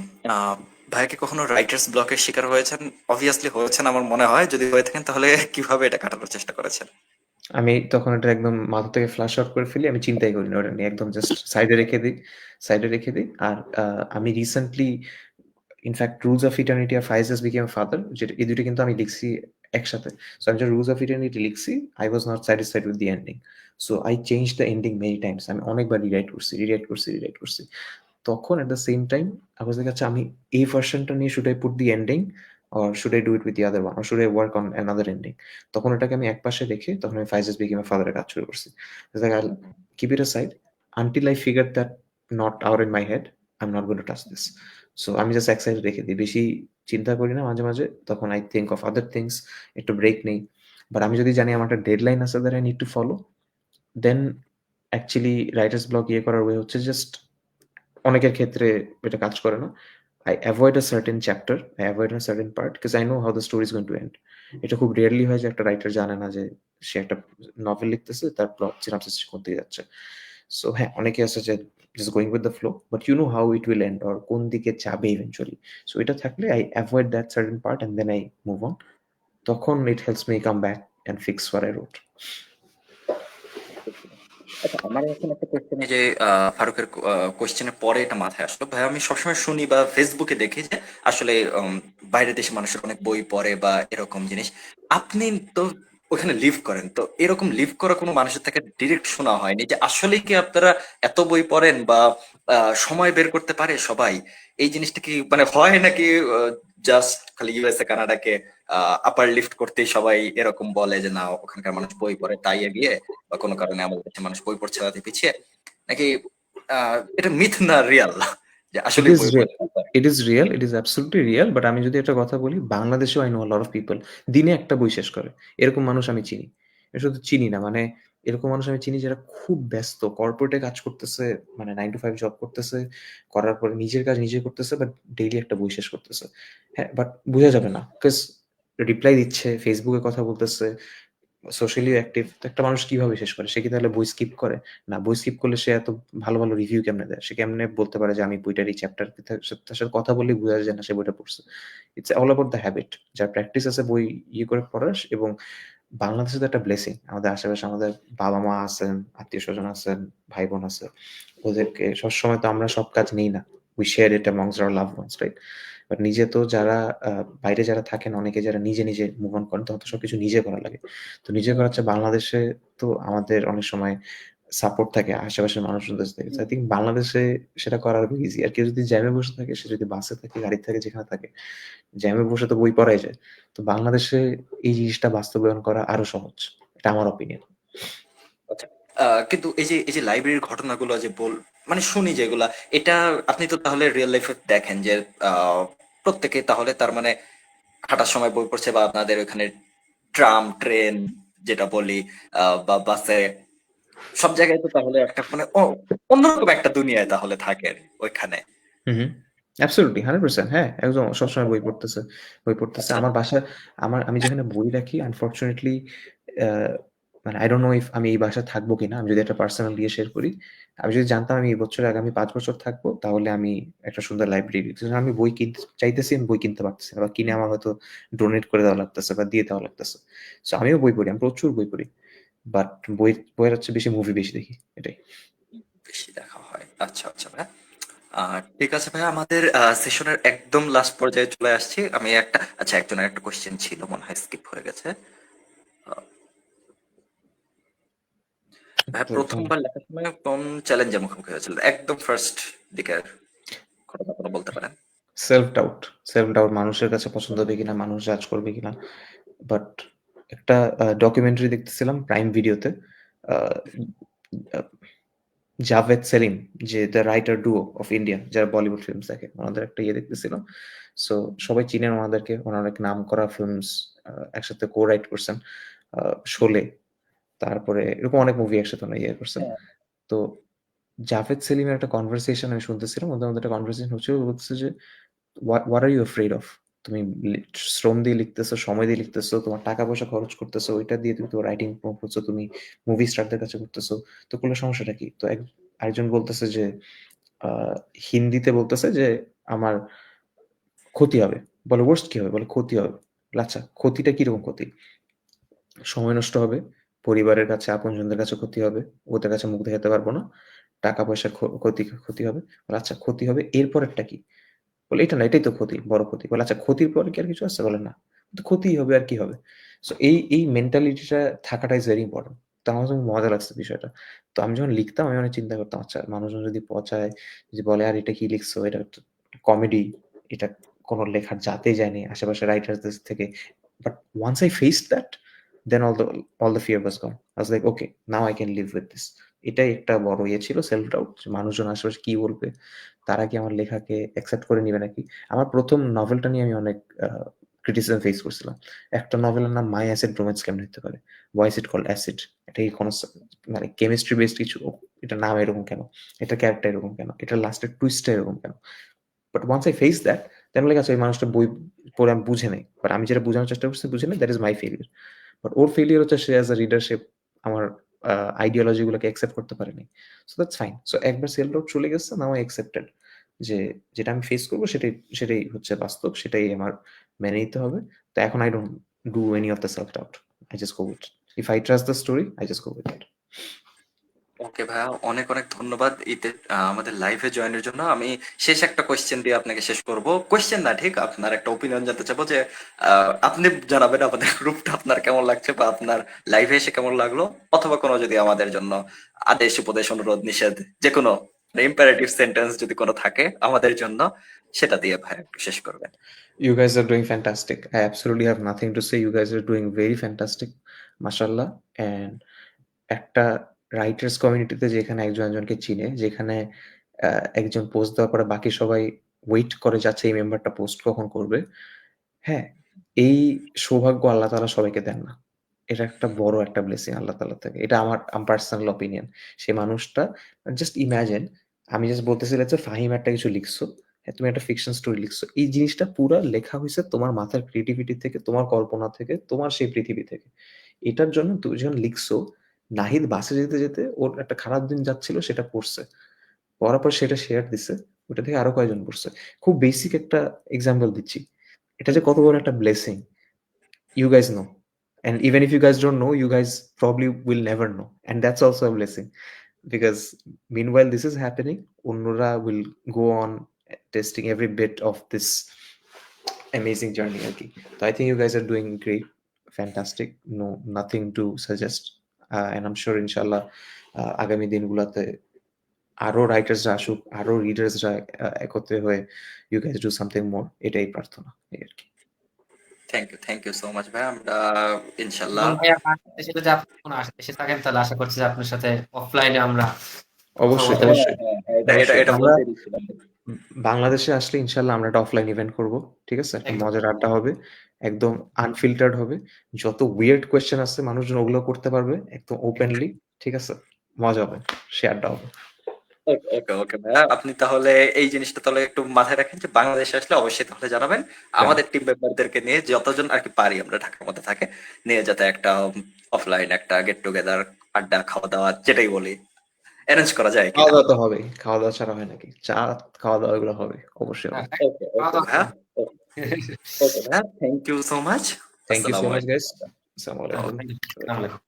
ভাইয়া কি কখনো রাইটার্স ব্লকের শিকার হয়েছেন? অবভিয়াসলি হয়েছেন আমার মনে হয়। যদি হয়ে থাকেন তাহলে কিভাবে এটা কাটানোর চেষ্টা করেছেন? আমি তখন এটা একদম মাথা থেকে ফ্লাশ আউট করে ফেলি। আমি চিন্তাই করি না ওটা নিয়ে। একদম জাস্ট সাইডে রেখে দিই, সাইডে রেখে দিই। আর আমি recently in fact rules of eternity আর ফাইজেস বিকেম ফাদার, যেটা এই দুটো কিন্তু আমি লিখছি একসাথে। সো আমি যখন রুলস অফ ইটার্নিটি লিখছি, I was not satisfied with the ending. So I change the ending many Times. আমি অনেকবার রিরাইট করছি। তখন at the same time I was like আচ্ছা আমি এই ভার্সনটা নিয়ে should I put the ending or should I do it with the other one or should I work on another ending? তখন এটাকে আমি একপাশে রেখে তখন আমি ফাইজেস বিকেম এ ফাদারের কাজ শুরু করছি। Like I keep it aside until I figured that not out in my head I'm not going to touch this. So আমি জাস্ট এক সাইডে রেখে দিই, বেশি চিন্তা করি না। মাঝে মাঝে তখন I think of other things, একটু ব্রেক নেই। বাট আমি যদি জানি আমার একটা ডেডলাইন আছে that I need to follow, then actually writer's block করার ওয়ে হচ্ছে জাস্ট, অনেকের ক্ষেত্রে এটা কাজ করে না। I avoid a certain chapter, I avoid a certain part because I know how the story is going to end. এটা খুব রেয়ারলি হয় যে একটা রাইটার জানে না যে সে একটা নভেল লিখতেছে, তার প্লট সিনাপসিস করতে যাচ্ছে। সো হ্যাঁ, অনেকে আছে যে just going with the flow, but you know how it will end or কোন দিকে যাবে eventually. So এটা থাকলে I avoid that certain part and then I move on. তখন it helps me come back and fix what I wrote. আচ্ছা, আমার এখন একটা কোশ্চেন, যে ফারুকের কোশ্চেনের পরে এটা মাথায় আসলো ভাই, আমি সবসময় শুনি বা ফেসবুকে দেখি যে আসলে বাইরের দেশে মানুষের অনেক বই পড়ে বা এরকম জিনিস। আপনি তো ওখানে লিভ করেন, তো এরকম লিভ করা কোনো মানুষের থেকে ডিরেক্ট শোনা হয়নি যে আসলে কি আপনারা এত বই পড়েন বা সময় বের করতে পারে সবাই? এই জিনিসটা কি মানে হয় নাকি জাস্ট খালি ইউএসএ কানাডাকে আপার লিফট করতেই সবাই এরকম বলে যে না ওখানকার মানুষ বই পড়ে তাই এগিয়ে, বা কোনো কারণে আমাদের দেশে মানুষ বই পড়ছে তাতে পিছিয়ে, নাকি এটা মিথ না রিয়াল যে It আসলে is বই real. পড়তে হয়? It is real. It is absolutely real. But আমি যদি একটা কথা বলি, বাংলাদেশেও I know a lot of people দিনে একটা বই শেষ করে। এরকম মানুষ আমি চিনি। এটা শুধু চিনি না, মানে এরকম মানুষ আমি চিনি যারা খুব ব্যস্ত, কর্পোরেটে কাজ করতেছে, মানে 9 to 5 জব করতেছে, করার পরে নিজের কাজ নিজে করতেছে, বাট ডেইলি একটা বই শেষ করতেছে। হ্যাঁ, বাট বোঝা যাবে না। বিকজ রিপ্লাই দিচ্ছে, ফেসবুকে কথা বলতেছে, সোশ্যালি অ্যাক্টিভ। তো একটা মানুষ কিভাবে শেষ করে? সে কি তাহলে বই স্কিপ করে? না, বই স্কিপ করলে সে এত ভালো, ভালো রিভিউ কেমনে দেয়? সে কেমনে বলতে পারে যে আমি বইটার এই চ্যাপ্টার তার সাথে কথা বললেই বোঝা যায় না সে বইটা পড়ছে। It's all about the habit. যার প্র্যাকটিস আছে বই করে পড়ার, এবং বাংলাদেশে তো একটা ব্লেসিং। আমাদের আশেপাশে আমাদের বাবা-মা আছেন, আত্মীয়স্বজন আছেন, ভাই-বোন আছে। ওদেরকে সবসময় তো আমরা সব কাজ নেই না। We share it amongst our loved ones, right? But নিজে তো যারা বাইরে যারা থাকেন, অনেকে যারা নিজে, নিজে মুভ অন করেন, তখন তো সবকিছু নিজে করা লাগে। তো নিজে করার চেয়ে বাংলাদেশে তো আমাদের অনেক সময় সাপোর্ট থাকে আশেপাশের মানুষজনদের থেকে। So I think বাংলাদেশে সেটা করা আরো ইজি। আর কেউ যদি জ্যামে বসে থাকে, সে যদি বাসে থাকে, গাড়িতে থাকে, যেখানে থাকে, জ্যামে বসে তো বই পড়াই যায়। তো বাংলাদেশে এই জিনিসটা বাস্তবায়ন করা আরো সহজ। এটা আমার অপিনিয়ন। আচ্ছা, কিন্তু এই যে লাইব্রেরির ঘটনাগুলো যে মানে শুনি যেগুলা, এটা আপনি তো তাহলে রিয়েল লাইফে দেখেন যে প্রত্যেকে তাহলে তার মানে হাঁটার সময় বই পড়ছে, বা আপনাদের ওখানে ট্রাম, ট্রেন যেটা বলি, বা বাসে, সব জায়গায় তো তাহলে একটা মানে অন্যরকম একটা দুনিয়ায় তাহলে থাকে ওইখানে। হুম, হুম। অ্যাবসোলিউটলি 100%, হ্যাঁ, একদম সবসময় বই পড়তেছে। আচ্ছা, আমার বাসায় আমি যেখানে বই রাখি, আনফরচুনেটলি আ মানে I don't know if আমি এই বাসায় থাকবো কিনা। আমি যদি একটা পার্সোনাল ইয়ে শেয়ার করি। আমি যদি জানতাম আমি এই বছরে আগামী ৫ বছর থাকবো, তাহলে আমি একটা সুন্দর লাইব্রেরি, আমি বই কিনতে চাইতেছি, আমি বই কিনতে পারতেছি না। বা কিনে আমার হয়তো ডোনেট করে দেওয়া লাগতেছে বা দিয়ে দেওয়া লাগতেছে। সো আমিও বই পড়ি। আমি প্রচুর বই পড়ি। বাট বইয়ের হচ্ছে বেশি, মুভি বেশি দেখি। এটাই। বেশি দেখা হয়। আচ্ছা, আচ্ছা ভাই। ঠিক আছে ভাই, আমাদের সেশনের একদম লাস্ট পর্যায়ে চলে আসছি। আমি আচ্ছা, একজনের একটা কোশ্চেন ছিল মনে হয় স্কিপ হয়ে গেছে। আহ, ভাই তো প্রথমবার লেখার সময় কোন চ্যালেঞ্জের মুখোমুখি হয়েছিল? একদম ফার্স্ট দিকের ঘটনা বলতে পারেন। সেলফ ডাউট মানুষের কাছে পছন্দ হবে কিনা, মানুষ জাজ করবে কিনা। বাট একটা ডকুমেন্টারি দেখতেছিলাম প্রাইম ভিডিওতে। আহ, আহ, জাভেদ সেলিম, যে the writer duo of India, যারা বলিউড ফিল্মস দেখে, ওনাদের একটা ইয়ে দেখতেছিলাম। সো সবাই চিনেন ওনাদেরকে, ওনারা অনেক নাম করা ফিল্মস একসাথে কো রাইট করছেন। শোলে, তারপরে এরকম অনেক মুভি একসাথে ওনারা ইয়ে করছেন। তো জাভেদ সেলিমের একটা কনভারসেশন আমি শুনতেছিলাম, ওদের মধ্যে একটা কনভারসেশন হচ্ছে, ও বলছে যে what are you afraid of? তুমি শ্রম দিয়ে লিখতেছো, সময় দিয়ে লিখতেছো, তোমার টাকা পয়সা খরচ করতেছো, ওইটা দিয়ে তুমি তোমার রাইটিং প্রুভ করছো, তুমি মুভি স্টারদের কাছে করতেছো, তো কোনো সমস্যাটা কি? তো আরেকজন বলতেছে যে আহ, হিন্দিতে বলতেছে যে আমার ক্ষতি হবে। বলে ওয়ার্স্ট কি হবে? বলে ক্ষতি হবে। বলে, আচ্ছা, ক্ষতিটা কিরকম ক্ষতি? সময় নষ্ট হবে, পরিবারের কাছে, আপনজনদের কাছে ক্ষতি হবে, ওদের কাছে মুখ দেখাতে পারবো না, টাকা পয়সার ক্ষতি ক্ষতি হবে। বলে আচ্ছা, ক্ষতি হবে, এরপরেরটা কি? বলে এটা না, এটাই তো ক্ষতি, বড় ক্ষতি। বলে আচ্ছা, ক্ষতির পরে কি আর কিছু আছে? বলে না, তো ক্ষতিই হবে, আর কি হবে? সো এই মেন্টালিটিটা থাকাটা ইজ ভেরি ইম্পর্টেন্ট। তো আমার কাছে মজা লাগছে বিষয়টা। তো আমি যখন লিখতাম, আমি অনেক চিন্তা করতাম, আচ্ছা, মানুষজন যদি পচায়, যদি বলে আর এটা কি লিখছো, এটা কমেডি, এটা কোনো লেখার জাতেই যায়নি আশেপাশে রাইটারদের থেকে। But once I faced that, then all the fear was gone. I was like, okay, now I can live with this. এটাই একটা বড় ইয়ে ছিল, সেলফ ডাউট, যে মানুষজন আশেপাশে কি বলবে, তারা কি আমার লেখাকে অ্যাকসেপ্ট করে নিবে নাকি। আমার প্রথম নভেলটা নিয়ে আমি অনেক ক্রিটিসিজম ফেস করছিলাম। একটা নভেলের নাম মাই অ্যাসিড রোম্যান্স কেমন হতে পারে? Why is it called acid? এটা কি কোনো মানে কেমিস্ট্রি বেসড কিছু? এটা নাম এরকম কেন? এটা ক্যারেক্টার এরকম কেন? এটা লাস্টের টুইস্টটা এরকম কেন? But once I face that, then like আচ্ছা, এই মানুষটা বই পড়ে আমি বুঝে নেই, বাট আমি যেটা বোঝানোর চেষ্টা করছি বুঝে নেই, that is my failure. But or failure হচ্ছে সে অ্যাজ আ রিডারশিপ আমার আইডিওলজি গুলোকে অ্যাকসেপ্ট করতে পারেনি। So that's fine. সো একবার সেল ডাউট চলে গেছে, নাও আই অ্যাকসেপ্টেড যে যেটা আমি ফেস করবো সেটাই হচ্ছে বাস্তব, সেটাই আমার মেনে নিতে হবে। তো এখন I don't do any of the self doubt, I just go with if I trust the story, I just go with it. Okay ভাইয়া, অনেক অনেক ধন্যবাদ আমাদের লাইভে জয়েনের জন্য। আমি শেষ একটা কোয়েশ্চেন দিয়ে আপনাকে শেষ করব। কোয়েশ্চেন না ঠিক, আপনার একটা ওপিনিয়ন জানতে চাবো যে আপনি জানাবেন আমাদের গ্রুপটা আপনার কেমন লাগছে বা আপনার লাইভে এসে কেমন লাগলো, অথবা কোনো যদি আমাদের জন্য আদেশ, উপদেশ, অনুরোধ, নিষেধ, যে কোনো ইম্পারেটিভ সেন্টেন্স যদি কোনো থাকে আমাদের জন্য, সেটা দিয়ে ভাই একটু শেষ করবেন। You guys are doing fantastic. I absolutely have nothing to say. You guys are doing very fantastic. Mashallah. And একটা রাইটার্স কমিউনিটিতে যেখানে একজন একজনকে চিনে, যেখানে একজন পোস্ট দেওয়ার পরে বাকি সবাই ওয়েট করে যাচ্ছে এই মেম্বারটা পোস্ট কখন করবে। হ্যাঁ, এই সৌভাগ্য আল্লাহ তাআলা সবাইকে দেন না। এটা একটা বড় একটা ব্লেসিং আল্লাহ তাআলা থেকে। এটা আমার পার্সোনাল অপিনিয়ন। সেই মানুষটা জাস্ট ইমাজিন, আমি জাস্ট বলতেছি যে ফাহিম একটা কিছু লিখছো, হ্যাঁ, তুমি একটা ফিকশন স্টোরি লিখছো। এই জিনিসটা পুরা লেখা হইছে তোমার মাথার ক্রিয়েটিভিটি থেকে, তোমার কল্পনা থেকে, তোমার সেই পৃথিবী থেকে। এটার জন্য তুমি যখন লিখছো, নাহিদ বাসে যেতে যেতে ওর একটা খারাপ দিন যাচ্ছিল, সেটা পড়ছে। পড়ার পর সেটা শেয়ার দিছে। ওটা থেকে আরো কয়েকজন পড়ছে। খুব বেসিক একটা এক্সাম্পল দিচ্ছি। এটা যে কত বড় একটা blessing, you guys know. And even if you guys don't know, you guys probably will never know. And that's also a blessing. Because meanwhile this is happening, Unnura will go on testing every bit of this amazing journey. Okay. So I think you guys are doing great, fantastic. No, nothing to suggest. And I'm sure inshallah আগামী দিনগুলোতে আরো রাইটার্সরা আসুক, আরো রিডার্সরা একত্রে হয়ে you guys do something more. এটাই প্রার্থনা এই আর কি। থ্যাংক ইউ সো মাচ ভাই। আমরা ইনশাল্লাহ এবং ভাইয়া বাংলাদেশে যদি আপনি কোনো দেশে থাকেন, তাহলে আশা করছি যে আপনার সাথে অফলাইনে আমরা অবশ্যই, কথা বলতে অবশ্যই। এটা অবশ্যই। এটা আমরা বলতে দিচ্ছিলাম। বাংলাদেশে আসলে ইনশাল্লাহ আমরা একটা অফলাইন ইভেন্ট করব। ঠিক আছে? একটা একদম। মজার আড্ডা হবে। একদম আনফিল্টার্ড হবে। যত উইয়ার্ড কোয়েশ্চেন আছে মানুষজন ওগুলো করতে পারবে একদম ওপেনলি। ঠিক আছে? মজা হবে। সে আড্ডা হবে। ওকে ভাইয়া, আপনি তাহলে এই জিনিসটা তাহলে একটু মাথায় রাখেন যে বাংলাদেশে আসলে অবশ্যই তাহলে জানাবেন। আমাদের টিম মেম্বারদেরকে নিয়ে যতজন আর কি পারি আমরা ঢাকার মধ্যে থাকে নিয়ে, যাতে একটা অফলাইন একটা গেট টুগেদার, আড্ডা, খাওয়া দাওয়া যেটাই বলি, অ্যারেঞ্জ করা যায় খাওয়া কিনা। দাওয়া তো হবেই। খাওয়া দাওয়া ছাড়া হয় নাকি? চা খাওয়া দাওয়া এগুলো হবে। অবশ্যই হবে। ওকে ভাইয়া, ওকে ভাইয়া, thank you so much. Thank you so আসসালামু মাচ আলাইকুম। গাইস। আসসালামু আলাইকুম। আসসালামু আলাইকুম।